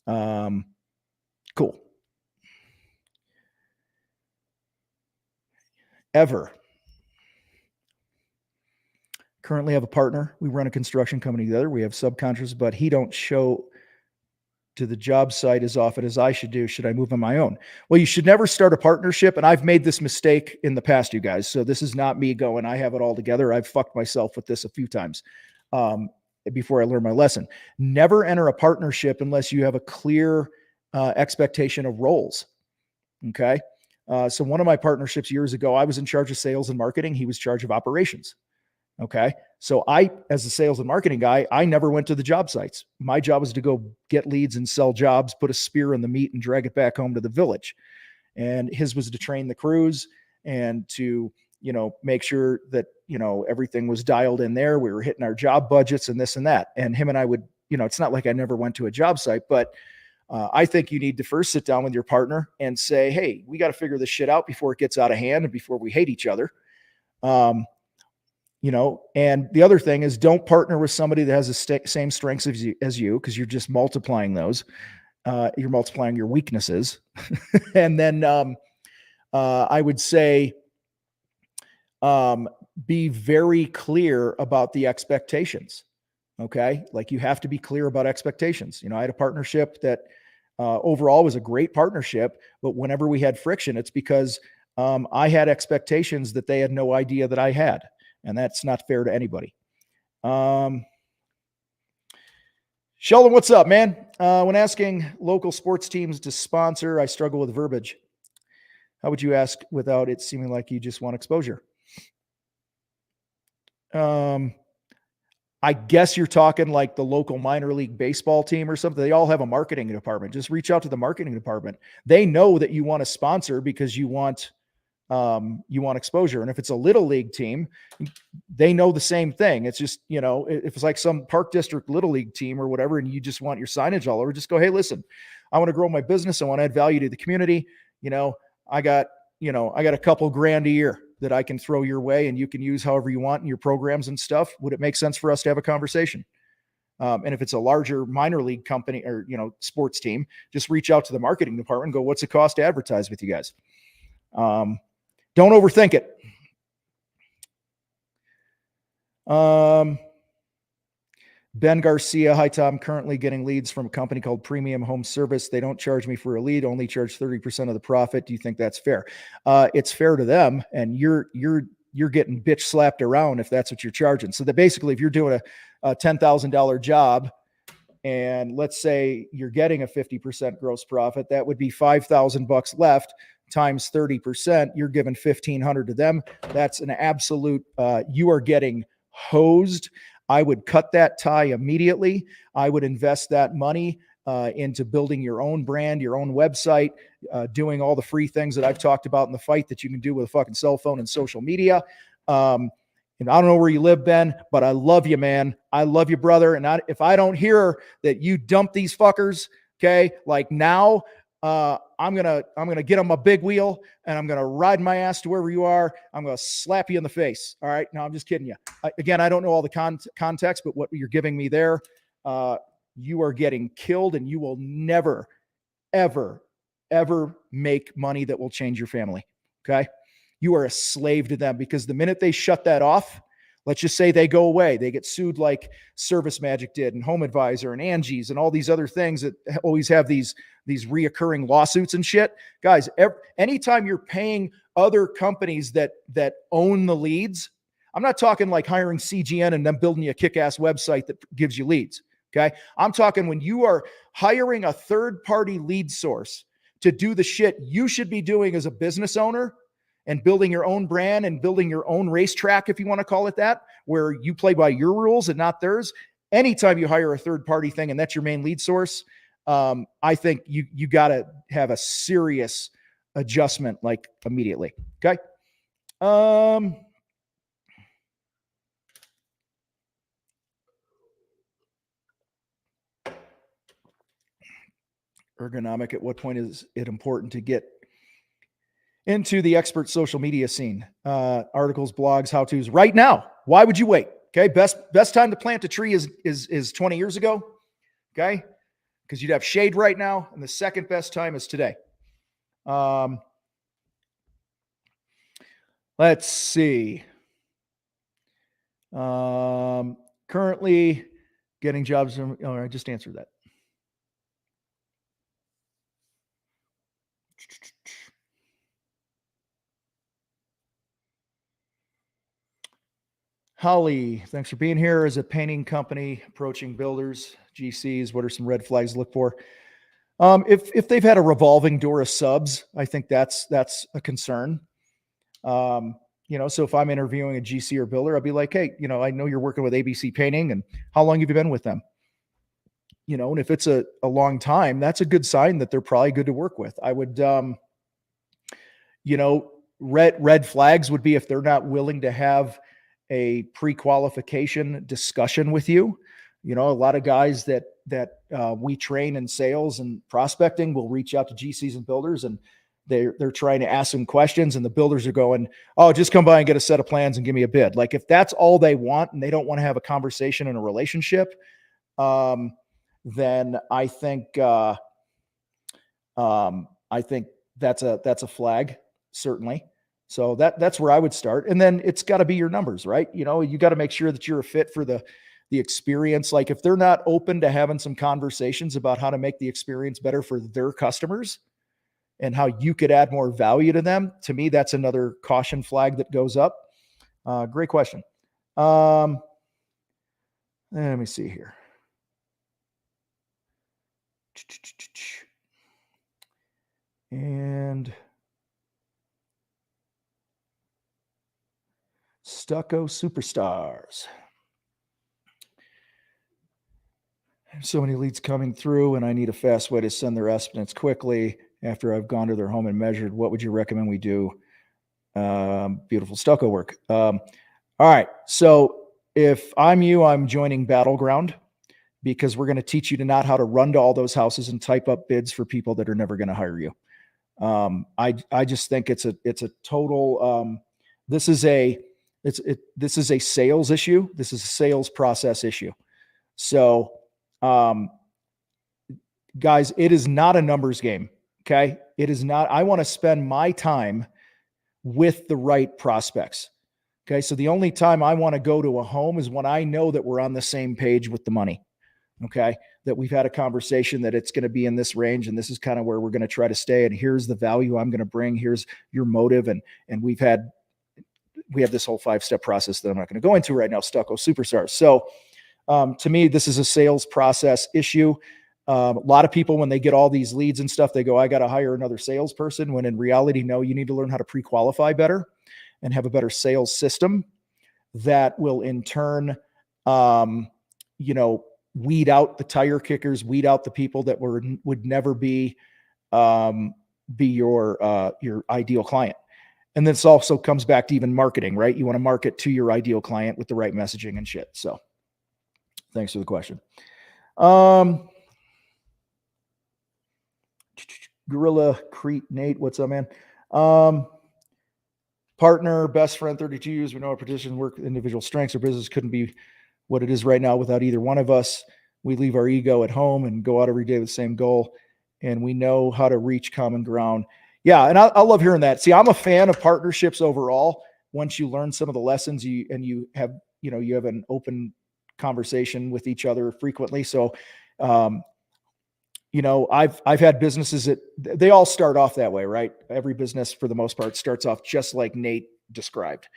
Cool. Ever. Currently have a partner. We run a construction company together. We have subcontractors, but he don't show to the job site as often as I should do. Should I move on my own? Well, you should never start a partnership. And I've made this mistake in the past, you guys. So this is not me going, I have it all together. I've fucked myself with this a few times before I learned my lesson. Never enter a partnership unless you have a clear expectation of roles. Okay. So one of my partnerships years ago, I was in charge of sales and marketing. He was in charge of operations. Okay. So as a sales and marketing guy, I never went to the job sites. My job was to go get leads and sell jobs, put a spear in the meat and drag it back home to the village. And his was to train the crews and to, make sure that, everything was dialed in there. We were hitting our job budgets and this and that. And him and I would, it's not like I never went to a job site, but I think you need to first sit down with your partner and say, hey, we got to figure this shit out before it gets out of hand and before we hate each other. And the other thing is don't partner with somebody that has the same strengths as you, because you're just multiplying those. You're multiplying your weaknesses. And then I would say be very clear about the expectations. Okay. Like you have to be clear about expectations. I had a partnership that overall was a great partnership, but whenever we had friction, it's because I had expectations that they had no idea that I had. And that's not fair to anybody. Sheldon, what's up, man? When asking local sports teams to sponsor, I struggle with verbiage. How would you ask without it seeming like you just want exposure? I guess you're talking like the local minor league baseball team or something. They all have a marketing department. Just reach out to the marketing department. They know that you want to sponsor because you want exposure. And if it's a little league team, they know the same thing. It's just, if it's like some Park District little league team or whatever, and you just want your signage all over, just go, hey, listen, I want to grow my business. I want to add value to the community. I got a couple grand a year that I can throw your way and you can use however you want in your programs and stuff. Would it make sense for us to have a conversation? And if it's a larger minor league company or, sports team, just reach out to the marketing department and go, what's it cost to advertise with you guys? Don't overthink it. Ben Garcia, hi Tom, currently getting leads from a company called Premium Home Service. They don't charge me for a lead, only charge 30% of the profit. Do you think that's fair? It's fair to them, and you're getting bitch slapped around if that's what you're charging. So that basically, if you're doing a $10,000 job, and let's say you're getting a 50% gross profit, that would be $5,000 left times 30%. You're giving 1,500 to them. That's an absolute, you are getting hosed. I would cut that tie immediately. I would invest that money into building your own brand, your own website, doing all the free things that I've talked about in the fight that you can do with a fucking cell phone and social media. And I don't know where you live, Ben, but I love you, man. I love you, brother. And if I don't hear that you dump these fuckers, okay, like now, I'm gonna get on my big wheel and I'm gonna ride my ass to wherever you are. I'm gonna slap you in the face. All right, no, I'm just kidding you. Again, I don't know all the context, but what you're giving me there, you are getting killed, and you will never, ever, ever make money that will change your family. Okay. You are a slave to them, because the minute they shut that off, let's just say they go away, they get sued like Service Magic did and Home Advisor and Angie's and all these other things that always have these reoccurring lawsuits and shit. Guys, anytime you're paying other companies that own the leads, I'm not talking like hiring CGN and them building you a kick-ass website that gives you leads. Okay. I'm talking when you are hiring a third-party lead source to do the shit you should be doing as a business owner, and building your own brand and building your own racetrack, if you want to call it that, where you play by your rules and not theirs. Anytime you hire a third party thing and that's your main lead source, I think you got to have a serious adjustment, like immediately. Okay. Ergonomic. At what point is it important to get into the expert social media scene? Articles, blogs, how-tos right now. Why would you wait? Okay. Best time to plant a tree is 20 years ago. Okay. Because you'd have shade right now. And the second best time is today. Let's see. Currently getting jobs. Oh, I just answered that. Holly, thanks for being here. As a painting company approaching builders, GCs, what are some red flags to look for? If they've had a revolving door of subs, I think that's a concern. So if I'm interviewing a GC or builder, I'll be like, hey, I know you're working with ABC Painting, and how long have you been with them? And if it's a long time, that's a good sign that they're probably good to work with. I would, red flags would be if they're not willing to have a pre-qualification discussion with you. A lot of guys that we train in sales and prospecting will reach out to GCs and builders, and they're trying to ask them questions, and the builders are going, oh, just come by and get a set of plans and give me a bid. Like, if that's all they want and they don't want to have a conversation in a relationship, then I think that's a flag, certainly. So that's where I would start. And then it's got to be your numbers, right? You got to make sure that you're a fit for the experience. Like, if they're not open to having some conversations about how to make the experience better for their customers and how you could add more value to them, to me, that's another caution flag that goes up. Great question. Let me see here. And Stucco Superstars. So many leads coming through, and I need a fast way to send their estimates quickly after I've gone to their home and measured. What would you recommend we do? Beautiful stucco work. All right. So if I'm you, I'm joining Battleground, because we're going to teach you to not how to run to all those houses and type up bids for people that are never going to hire you. I just think it's a total, this is a sales issue. This is a sales process issue. So, guys, it is not a numbers game. Okay. It is not. I want to spend my time with the right prospects. Okay. So the only time I want to go to a home is when I know that we're on the same page with the money. Okay. That we've had a conversation that it's going to be in this range, and this is kind of where we're going to try to stay. And here's the value I'm going to bring. Here's your motive. And we have this whole 5-step process that I'm not going to go into right now. Stucco Superstars. So, To me, this is a sales process issue. A lot of people, when they get all these leads and stuff, they go, I got to hire another salesperson. When in reality, no, you need to learn how to pre-qualify better and have a better sales system that will in turn, weed out the tire kickers, weed out the people that would never be your ideal client. And this also comes back to even marketing, right? You want to market to your ideal client with the right messaging and shit. So thanks for the question. Gorilla Crete Nate, what's up, man? Partner, best friend, 32 years. We know our position, work, individual strengths. Our business couldn't be what it is right now without either one of us. We leave our ego at home and go out every day with the same goal. And we know how to reach common ground. Yeah. And I love hearing that. See, I'm a fan of partnerships overall. Once you learn some of the lessons you have an open conversation with each other frequently. So, I've had businesses that they all start off that way, right? Every business for the most part starts off just like Nate described.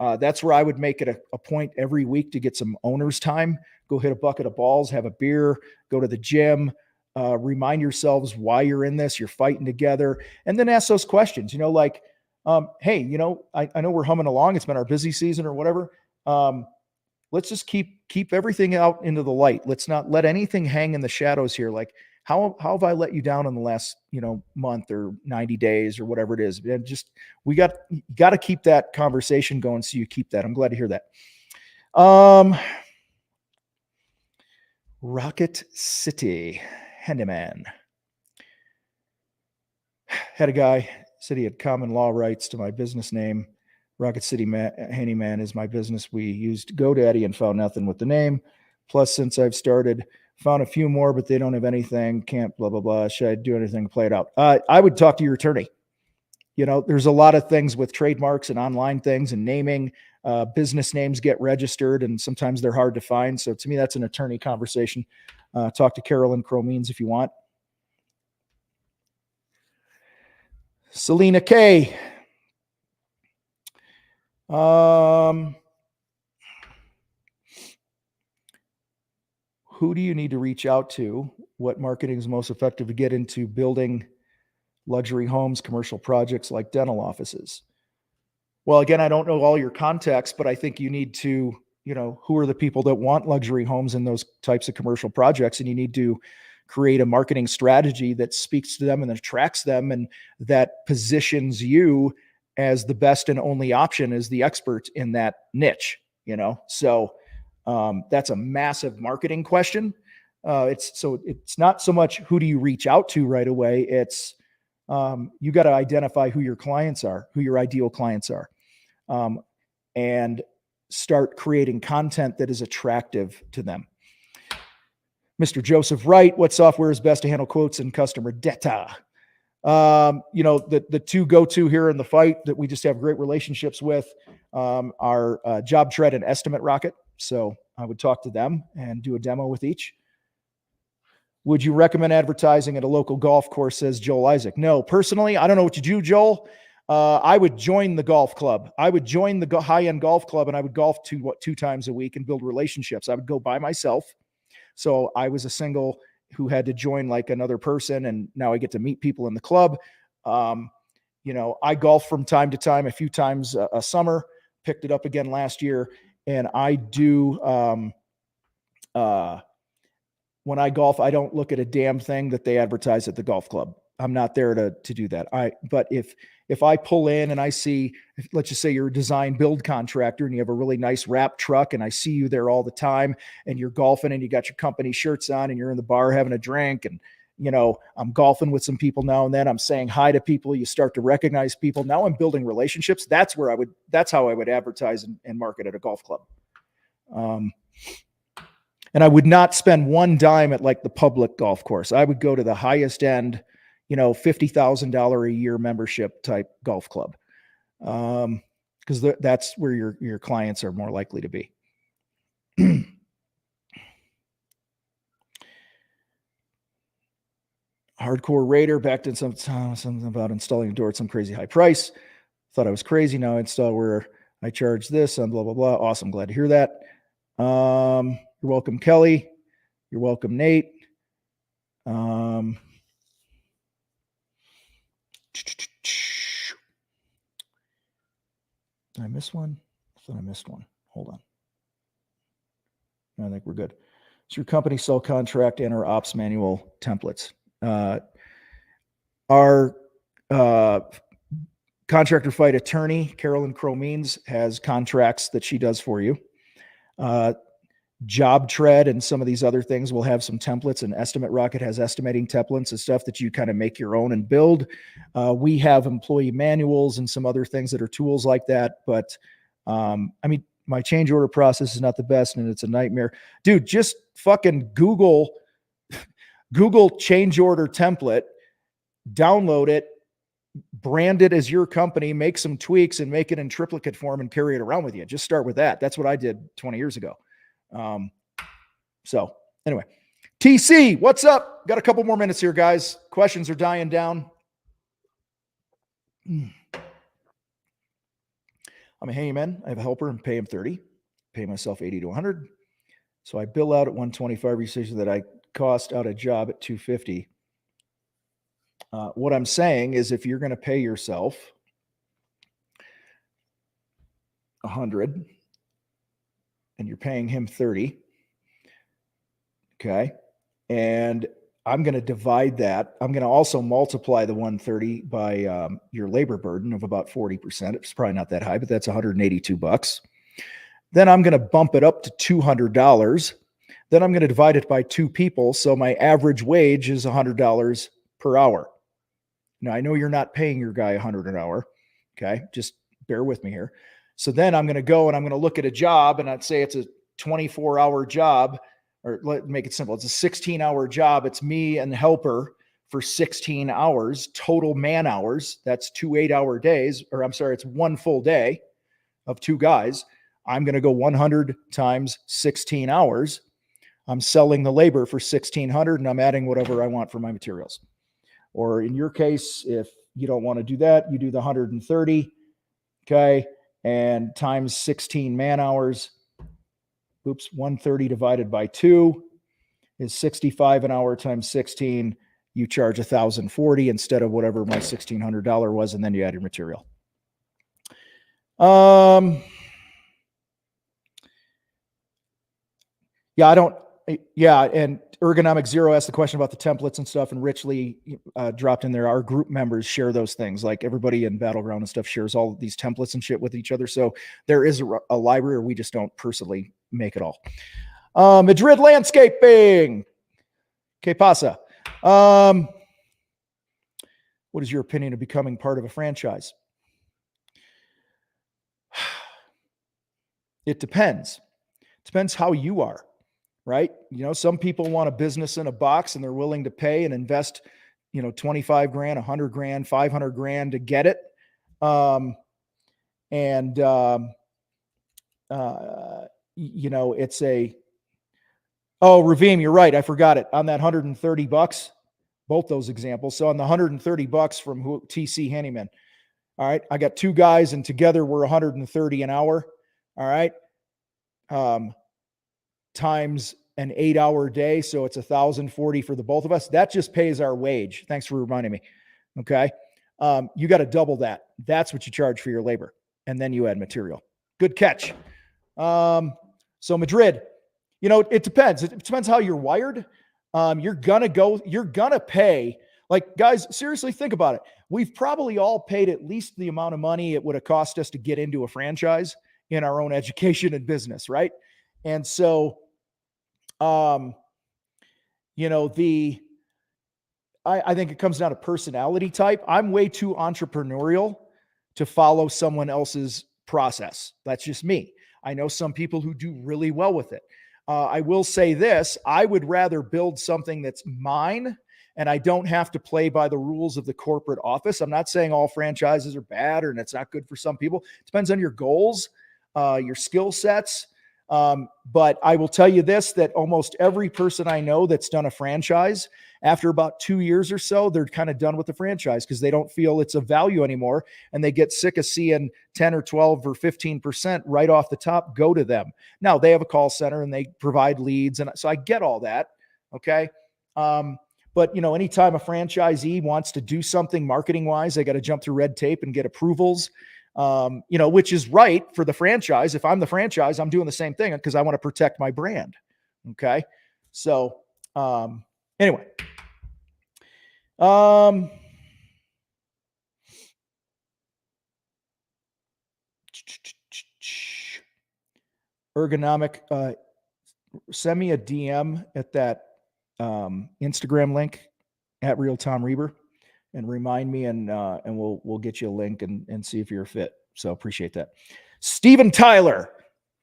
That's where I would make it a point every week to get some owner's time, go hit a bucket of balls, have a beer, go to the gym, remind yourselves why you're in this, you're fighting together, and then ask those questions, hey, I know we're humming along. It's been our busy season or whatever. Let's just keep everything out into the light. Let's not let anything hang in the shadows here. Like, how have I let you down in the last, month or 90 days or whatever it is? And just, you got to keep that conversation going. So you keep that. I'm glad to hear that. Rocket City Handyman had a guy said he had common law rights to my business name. Rocket City Handyman is my business. We used GoDaddy and found nothing with the name. Plus, since I've started, found a few more, but they don't have anything. Can't blah, blah, blah. Should I do anything to play it out? I would talk to your attorney. There's a lot of things with trademarks and online things and naming. Business names get registered and sometimes they're hard to find. So to me, that's an attorney conversation. Talk to Carolyn Cromeans if you want. Selena K. Who do you need to reach out to? What marketing is most effective to get into building luxury homes, commercial projects like dental offices? Well, again, I don't know all your context, but I think you need to, who are the people that want luxury homes and those types of commercial projects? And you need to create a marketing strategy that speaks to them and attracts them and that positions you as the best and only option, as the expert in that niche, So that's a massive marketing question. It's not so much who do you reach out to right away. It's you got to identify who your clients are, who your ideal clients are, and start creating content that is attractive to them. Mr. Joseph Wright, what software is best to handle quotes and customer data? The two go-to here in the fight that we just have great relationships with are JobTread and Estimate Rocket. So I would talk to them and do a demo with each. Would you recommend advertising at a local golf course, says Joel Isaac? No, personally, I don't know what you do, Joel. I would join the golf club. I would join the high-end golf club and I would golf 2 times a week and build relationships. I would go by myself. So I was a single who had to join like another person, and now I get to meet people in the club. I golf from time to time, a few times a summer, picked it up again last year. And I do, when I golf, I don't look at a damn thing that they advertise at the golf club. I'm not there to do that. But if I pull in and I see, let's just say you're a design build contractor and you have a really nice wrap truck and I see you there all the time and you're golfing and you got your company shirts on and you're in the bar having a drink and, I'm golfing with some people now and then. I'm saying hi to people. You start to recognize people. Now I'm building relationships. That's how I would advertise and market at a golf club. And I would not spend one dime at like the public golf course. I would go to the highest end, $50,000 a year membership type golf club. Because that's where your clients are more likely to be. Hardcore Raider backed in something about installing a door at some crazy high price. Thought I was crazy. Now I install where I charge this and blah, blah, blah. Awesome. Glad to hear that. You're welcome, Kelly. You're welcome, Nate. Did I miss one? I thought I missed one. Hold on. I think we're good. Does your company sell contract and or ops manual templates? Our contractor fight attorney, Carolyn Crow-Means, has contracts that she does for you. Job Tread and some of these other things will have some templates, and Estimate Rocket has estimating templates and stuff that you kind of make your own and build. We have employee manuals and some other things that are tools like that. But I mean, my change order process is not the best and it's a nightmare. Dude, just fucking Google change order template, download it, brand it as your company, make some tweaks and make it in triplicate form and carry it around with you. Just start with that. That's what I did 20 years ago. So anyway, TC, what's up? Got a couple more minutes here, guys. Questions are dying down. I'm a handyman. I have a helper and pay him 30, pay myself 80 to 100. So I bill out at 125 research that I cost out a job at 250. What I'm saying is if you're going to pay yourself 100 and you're paying him 30, okay, and I'm going to divide that. I'm going to also multiply the 130 by your labor burden of about 40%. It's probably not that high, but that's $182. Then I'm going to bump it up to $200. Then I'm going to divide it by 2 people. So my average wage is $100 per hour. Now I know you're not paying your guy $100 an hour. Okay. Just bear with me here. So then I'm going to go and I'm going to look at a job and I'd say it's a 24-hour job, or let make it simple. It's a 16-hour job. It's me and the helper for 16 hours, total man hours. That's 2 8-hour days, or I'm sorry, it's 1 full day of 2 guys. I'm going to go 100 times 16 hours. I'm selling the labor for 1,600 and I'm adding whatever I want for my materials. Or in your case, if you don't want to do that, you do the 130, okay, and times 16 man hours. Oops, 130 divided by 2 is 65 an hour times 16. You charge $1,040 instead of whatever my $1,600 was, and then you add your material. And Ergonomic Zero asked the question about the templates and stuff, and Richly dropped in there. Our group members share those things. Like everybody in Battleground and stuff shares all of these templates and shit with each other. So there is a library, we just don't personally make it all. Madrid Landscaping. Que pasa? What is your opinion of becoming part of a franchise? It depends. It depends how you are. Right? You know, some people want a business in a box and they're willing to pay and invest, 25 grand, 100 grand, 500 grand to get it. It's Ravim, you're right. I forgot it on that $130, both those examples. So on the $130 from TC Handyman. All right. I got 2 guys and together we're 130 an hour. All right. Times an 8-hour day. So it's $1,040 for the both of us. That just pays our wage. Thanks for reminding me. Okay. You got to double that. That's what you charge for your labor. And then you add material. Good catch. So Madrid, it depends. It depends how you're wired. You're going to pay, like, guys, seriously think about it. We've probably all paid at least the amount of money it would have cost us to get into a franchise in our own education and business. Right. And so, I think it comes down to personality type. I'm way too entrepreneurial to follow someone else's process. That's just me. I know some people who do really well with it. I will say this, I would rather build something that's mine and I don't have to play by the rules of the corporate office. I'm not saying all franchises are bad or it's not good for some people. It depends on your goals, your skill sets. But I will tell you this, that almost every person I know that's done a franchise After about 2 years or so, they're kind of done with the franchise because they don't feel it's of value anymore. And they get sick of seeing 10 or 12 or 15% right off the top go to them. Now they have a call center and they provide leads. And so I get all that. Okay. But anytime a franchisee wants to do something marketing wise, they got to jump through red tape and get approvals, which is right for the franchise. If I'm the franchise, I'm doing the same thing because I want to protect my brand. Okay. So, anyway, ergonomic, send me a DM at that Instagram link at Real Tom Reber and remind me, and we'll get you a link and see if you're a fit. So appreciate that. Steven Tyler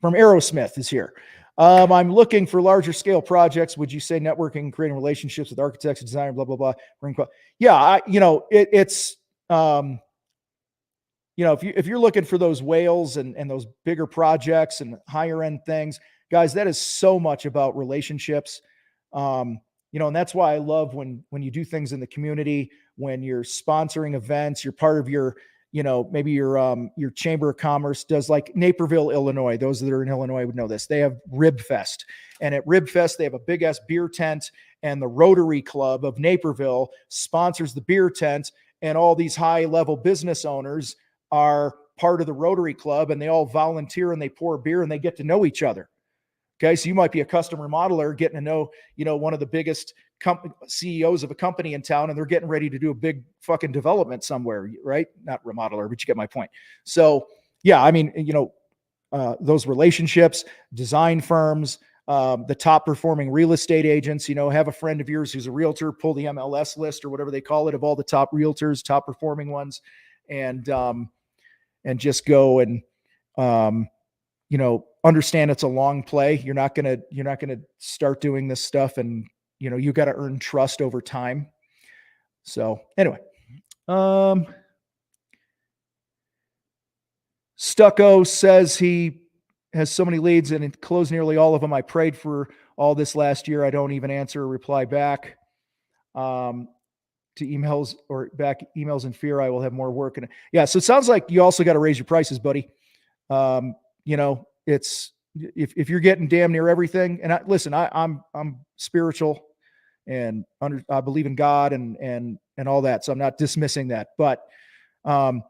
from Aerosmith is here. I'm looking for larger scale projects. Would you say networking, creating relationships with architects, designers, blah, blah, blah. Yeah. If you're looking for those whales and those bigger projects and higher end things, guys, that is so much about relationships. And that's why I love when you do things in the community, when you're sponsoring events, you're part of maybe your Chamber of Commerce does, like Naperville, Illinois. Those that are in Illinois would know this. They have Rib Fest. And at Rib Fest, they have a big ass beer tent, and the Rotary Club of Naperville sponsors the beer tent. And all these high level business owners are part of the Rotary Club, and they all volunteer and they pour beer and they get to know each other. Okay. So you might be a custom remodeler getting to know, one of the biggest CEOs of a company in town, and they're getting ready to do a big fucking development somewhere, right? Not remodeler, but you get my point. So yeah, I mean, those relationships, design firms, the top performing real estate agents, have a friend of yours who's a realtor, pull the MLS list or whatever they call it of all the top realtors, top performing ones, and just go and, understand it's a long play. You're not going to start doing this stuff, and you got to earn trust over time. So anyway, Stucco says he has so many leads and it closed nearly all of them. I prayed for all this last year. I don't even answer or reply back to emails or back emails in fear I will have more work. And yeah, so it sounds like you also got to raise your prices, buddy. It's if you're getting damn near everything, and I'm spiritual and I believe in God and all that. So I'm not dismissing that, but I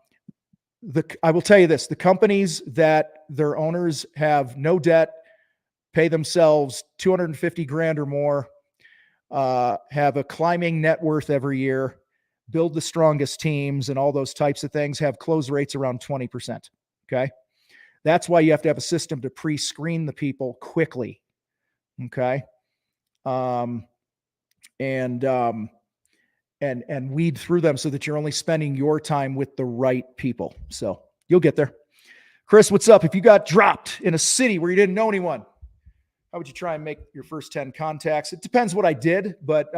will tell you this: the companies that their owners have no debt, pay themselves $250,000 or more, have a climbing net worth every year, build the strongest teams, and all those types of things, have close rates around 20%. Okay. That's why you have to have a system to pre-screen the people quickly. Okay. And weed through them so that you're only spending your time with the right people. So you'll get there. Chris, what's up? If you got dropped in a city where you didn't know anyone, how would you try and make your first 10 contacts? It depends what I did, but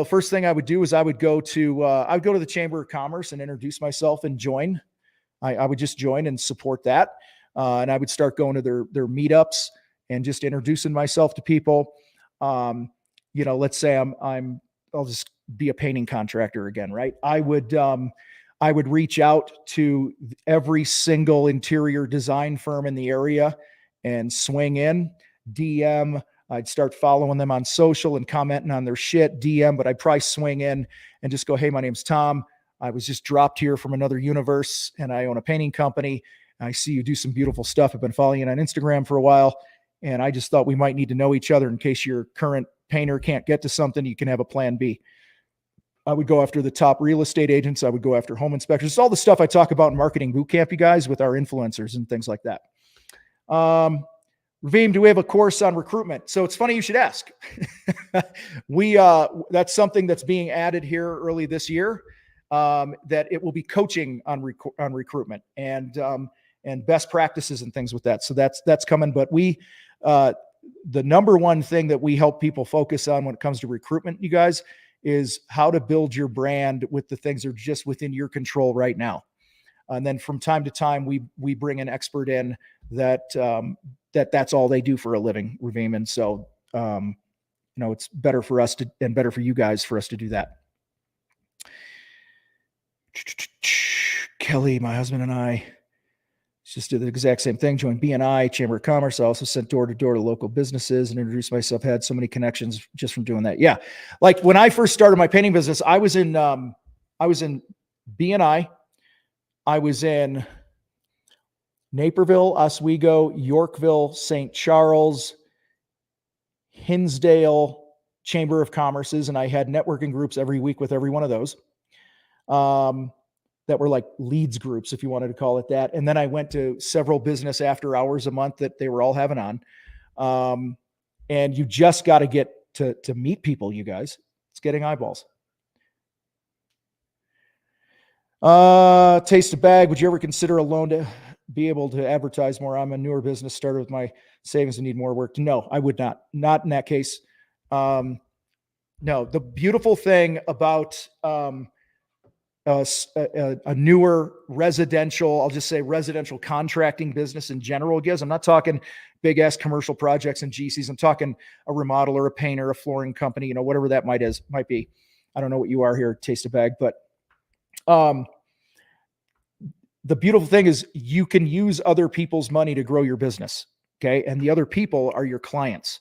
first thing I would do is I would go to the Chamber of Commerce and introduce myself and join. I would just join and support that. And I would start going to their meetups and just introducing myself to people. Let's say I'll just be a painting contractor again, right? I would reach out to every single interior design firm in the area and swing in, DM. I'd start following them on social and commenting on their shit, DM, but I'd probably swing in and just go, hey, my name's Tom. I was just dropped here from another universe and I own a painting company. I see you do some beautiful stuff. I've been following you on Instagram for a while. And I just thought we might need to know each other in case your current painter can't get to something. You can have a plan B. I would go after the top real estate agents. I would go after home inspectors. It's all the stuff I talk about in Marketing Bootcamp, you guys, with our influencers and things like that. Ravim, do we have a course on recruitment? So it's funny you should ask. That's something that's being added here early this year. That it will be coaching on recruitment and best practices and things with that. So that's coming. But the number one thing that we help people focus on when it comes to recruitment, you guys, is how to build your brand with the things that are just within your control right now. And then from time to time, we bring an expert in that's all they do for a living, Ravim. And so, it's better for us and better for you guys for us to do that. Kelly, my husband and I just did the exact same thing. Joined BNI, Chamber of Commerce. I also sent door to door to local businesses and introduced myself. Had so many connections just from doing that. Yeah. Like when I first started my painting business, I was in BNI. I was in Naperville, Oswego, Yorkville, St. Charles, Hinsdale, Chamber of Commerce's, and I had networking groups every week with every one of those. That were like leads groups, if you wanted to call it that. And then I went to several business after hours a month that they were all having on. And you just got to get to meet people, you guys. It's getting eyeballs. Taste a bag. Would you ever consider a loan to be able to advertise more? I'm a newer business starter with my savings and need more work. No, I would not. Not in that case. No, the beautiful thing about a newer residential, I'll just say residential contracting business in general, guys. I'm not talking big ass commercial projects and GCs. I'm talking a remodeler, a painter, a flooring company, whatever that might be. I don't know what you are here, Taste a Bag, but the beautiful thing is you can use other people's money to grow your business. Okay. And the other people are your clients.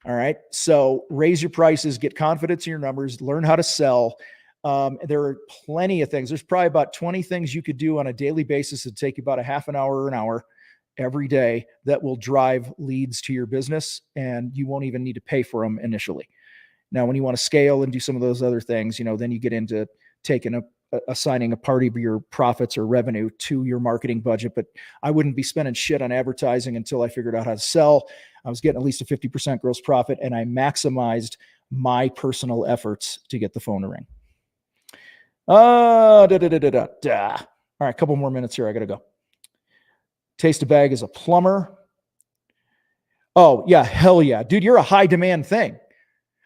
All right. So raise your prices, get confidence in your numbers, learn how to sell. There are plenty of things. There's probably about 20 things you could do on a daily basis that take you about a half an hour or an hour every day that will drive leads to your business, and you won't even need to pay for them initially. Now, when you want to scale and do some of those other things, then you get into assigning a part of your profits or revenue to your marketing budget. But I wouldn't be spending shit on advertising until I figured out how to sell. I was getting at least a 50% gross profit, and I maximized my personal efforts to get the phone to ring. All right, a couple more minutes here. I got to go. Taste a Bag is a plumber. Oh, yeah, hell yeah. Dude, you're a high demand thing.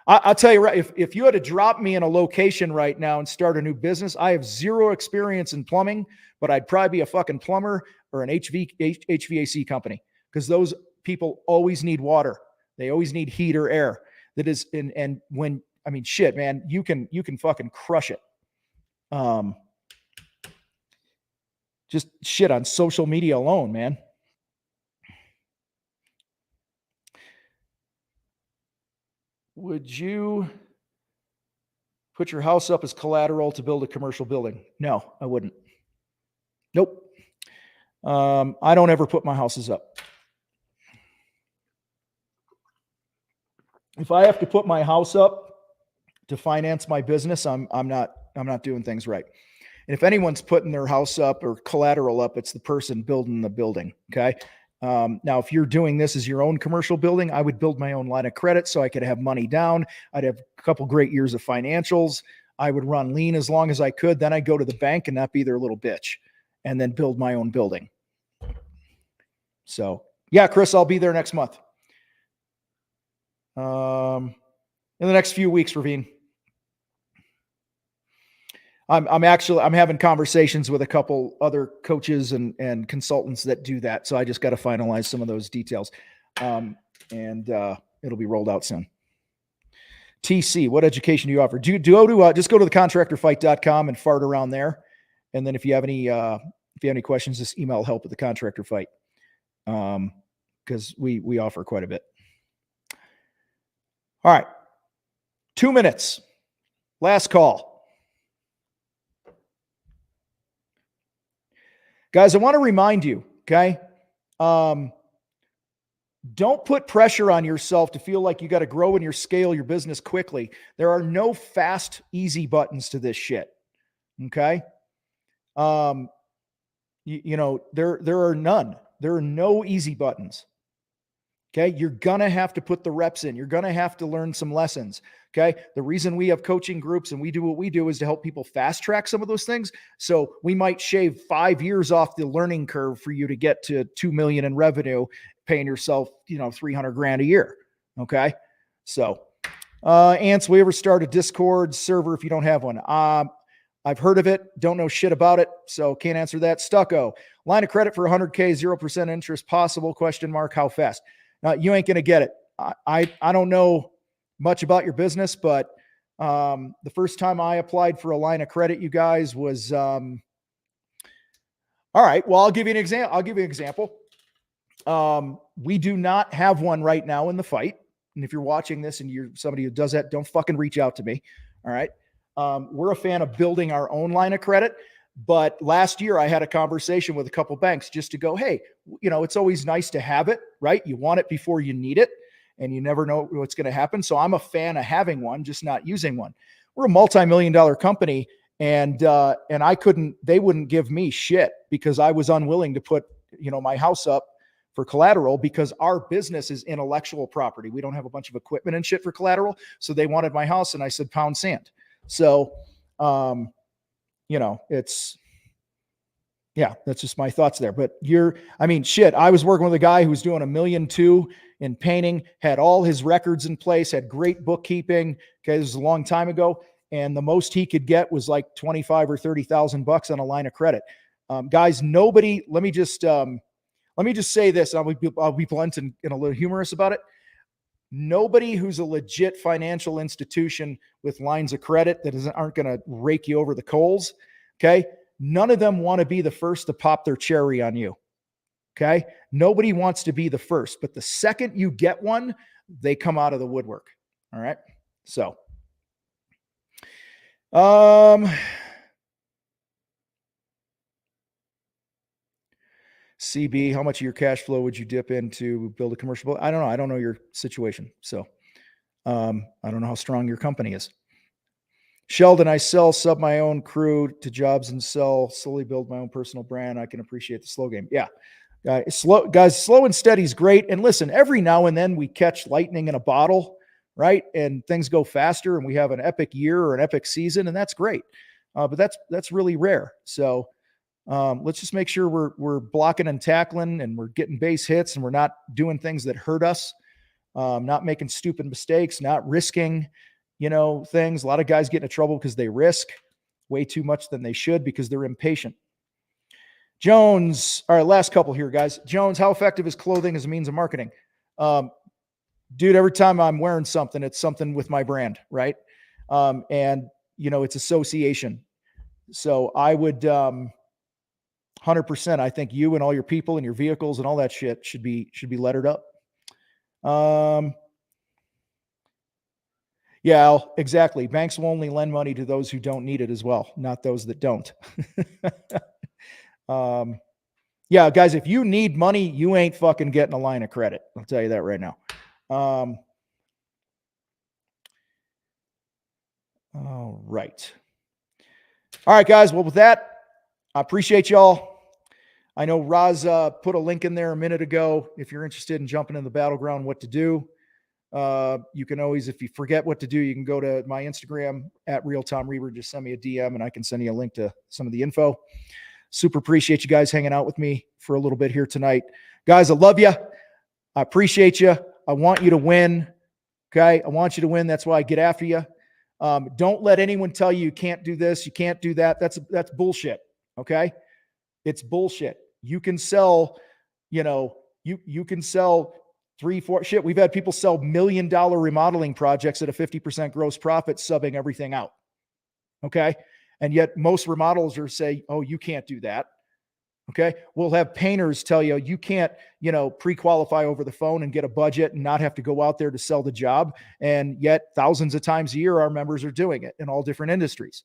I'll tell you right, if you had to drop me in a location right now and start a new business, I have zero experience in plumbing, but I'd probably be a fucking plumber or an HVAC company, because those people always need water. They always need heat or air. That is, and when, I mean, shit, man, you can fucking crush it. Just shit on social media alone, man. Would you put your house up as collateral to build a commercial building? No, I wouldn't. Nope. I don't ever put my houses up. If I have to put my house up to finance my business, I'm not doing things right. And if anyone's putting their house up or collateral up, it's the person building the building. Okay. Now, if you're doing this as your own commercial building, I would build my own line of credit so I could have money down. I'd have a couple great years of financials. I would run lean as long as I could. Then I'd go to the bank and not be their little bitch, and then build my own building. So yeah, Chris, I'll be there next month. In the next few weeks, Ravine. I'm having conversations with a couple other coaches and consultants that do that. So I just got to finalize some of those details. And it'll be rolled out soon. TC, what education do you offer? Just go to the contractorfight.com and fart around there. And then if you have any questions, just email help at the Contractor Fight. Because we offer quite a bit. All right. 2 minutes. Last call. Guys, I want to remind you, okay? Don't put pressure on yourself to feel like you got to grow and scale your business quickly. There are no fast, easy buttons to this shit. Okay? There are none. There are no easy buttons. Okay. You're going to have to put the reps in. You're going to have to learn some lessons. Okay. The reason we have coaching groups and we do what we do is to help people fast track some of those things. So we might shave 5 years off the learning curve for you to get to 2 million in revenue, paying yourself, $300,000 a year. Okay. So, Ants, we ever start a Discord server if you don't have one? I've heard of it. Don't know shit about it. So can't answer that. Stucco, line of credit for 100K, 0% interest possible? ? How fast? You ain't going to get it. I don't know. much about your business, but the first time I applied for a line of credit, you guys, was all right. Well, I'll give you an example. We do not have one right now in the fight. And if you're watching this and you're somebody who does that, don't fucking reach out to me. All right. We're a fan of building our own line of credit. But last year I had a conversation with a couple banks just to go, hey, it's always nice to have it, right? You want it before you need it, and you never know what's going to happen. So I'm a fan of having one, just not using one. We're a multi-million-dollar company, and they wouldn't give me shit because I was unwilling to put, my house up for collateral because our business is intellectual property. We don't have a bunch of equipment and shit for collateral. So they wanted my house, and I said, pound sand. So, that's just my thoughts there. But I was working with a guy who was doing $1.2 million in painting, had all his records in place, had great bookkeeping. Okay. This was a long time ago. And the most he could get was like $25,000 or $30,000 on a line of credit. Guys, nobody, let me just say this. I'll be blunt and a little humorous about it. Nobody who's a legit financial institution with lines of credit that aren't going to rake you over the coals. Okay. None of them want to be the first to pop their cherry on you. Okay. Nobody wants to be the first, but the second you get one, they come out of the woodwork. All right. So, CB, how much of your cash flow would you dip into build a commercial boat? I don't know. I don't know your situation. So, I don't know how strong your company is. Sheldon, I sub my own crew to jobs and slowly build my own personal brand. I can appreciate the slow game. Yeah. Slow and steady is great. And listen, every now and then we catch lightning in a bottle, right? And things go faster and we have an epic year or an epic season, and that's great. But that's really rare. So let's just make sure we're blocking and tackling and we're getting base hits and we're not doing things that hurt us, not making stupid mistakes, not risking, things. A lot of guys get into trouble because they risk way too much than they should because they're impatient. Jones, all right, last couple here, guys. Jones, how effective is clothing as a means of marketing? Dude, every time I'm wearing something, it's something with my brand, right? And it's association. So I would 100%, I think you and all your people and your vehicles and all that shit should be lettered up. Yeah, exactly. Banks will only lend money to those who don't need it as well, not those that don't. Yeah, guys, if you need money, you ain't fucking getting a line of credit. I'll tell you that right now. All right. All right, guys. Well, with that, I appreciate y'all. I know Roz put a link in there a minute ago. If you're interested in jumping in the battleground, what to do. You can always, if you forget what to do, you can go to my Instagram at RealTomReaver. Just send me a DM and I can send you a link to some of the info. Super appreciate you guys hanging out with me for a little bit here tonight. Guys, I love you. I appreciate you. I want you to win. Okay. I want you to win. That's why I get after you. Don't let anyone tell you can't do this. You can't do that. That's bullshit. Okay. It's bullshit. You can sell, you can sell 3, 4 shit. We've had people sell $1 million remodeling projects at a 50% gross profit, subbing everything out. Okay. And yet most remodelers say, oh, you can't do that. Okay. We'll have painters tell you, you can't, pre-qualify over the phone and get a budget and not have to go out there to sell the job. And yet thousands of times a year, our members are doing it in all different industries.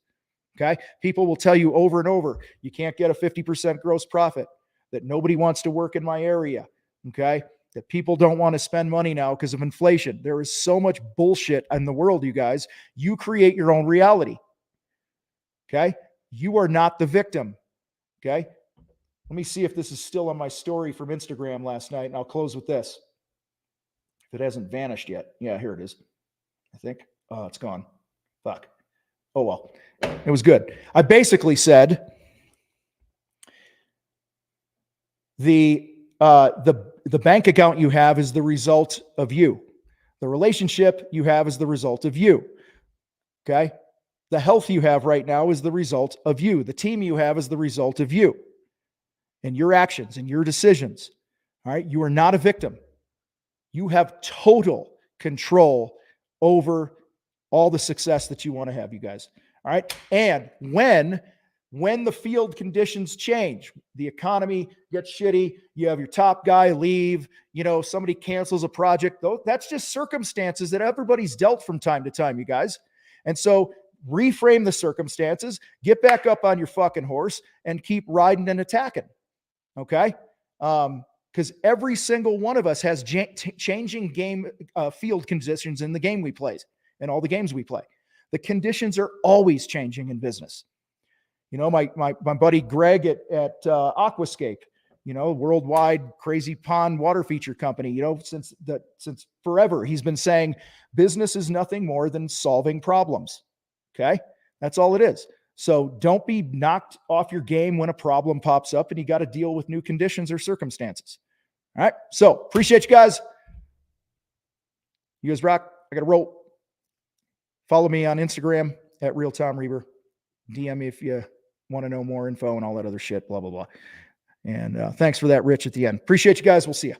Okay. People will tell you over and over, you can't get a 50% gross profit, that nobody wants to work in my area. Okay. That people don't want to spend money now because of inflation. There is so much bullshit in the world, you guys. You create your own reality. Okay. You are not the victim. Okay. Let me see if this is still on my story from Instagram last night, and I'll close with this. If it hasn't vanished yet. Yeah, here it is. I think. Oh, it's gone. Fuck. Oh, well. It was good. I basically said the bank account you have is the result of you. The relationship you have is the result of you. Okay? The health you have right now is the result of you. The team you have is the result of you and your actions and your decisions. All right? You are not a victim. You have total control over all the success that you want to have, you guys. All right. And when the field conditions change, the economy gets shitty, you have your top guy leave, somebody cancels a project, that's just circumstances that everybody's dealt from time to time, you guys. And so reframe the circumstances, get back up on your fucking horse and keep riding and attacking. Okay. Because every single one of us has changing game field conditions in the game we play and all the games we play. The conditions are always changing in business. My buddy Greg at Aquascape, worldwide crazy pond water feature company, since forever, he's been saying business is nothing more than solving problems. Okay. That's all it is. So don't be knocked off your game when a problem pops up and you got to deal with new conditions or circumstances. All right. So appreciate you guys. You guys rock. I got to roll. Follow me on Instagram at RealTomReber. DM me if you want to know more info and all that other shit, blah, blah, blah. And thanks for that, Rich, at the end. Appreciate you guys. We'll see you.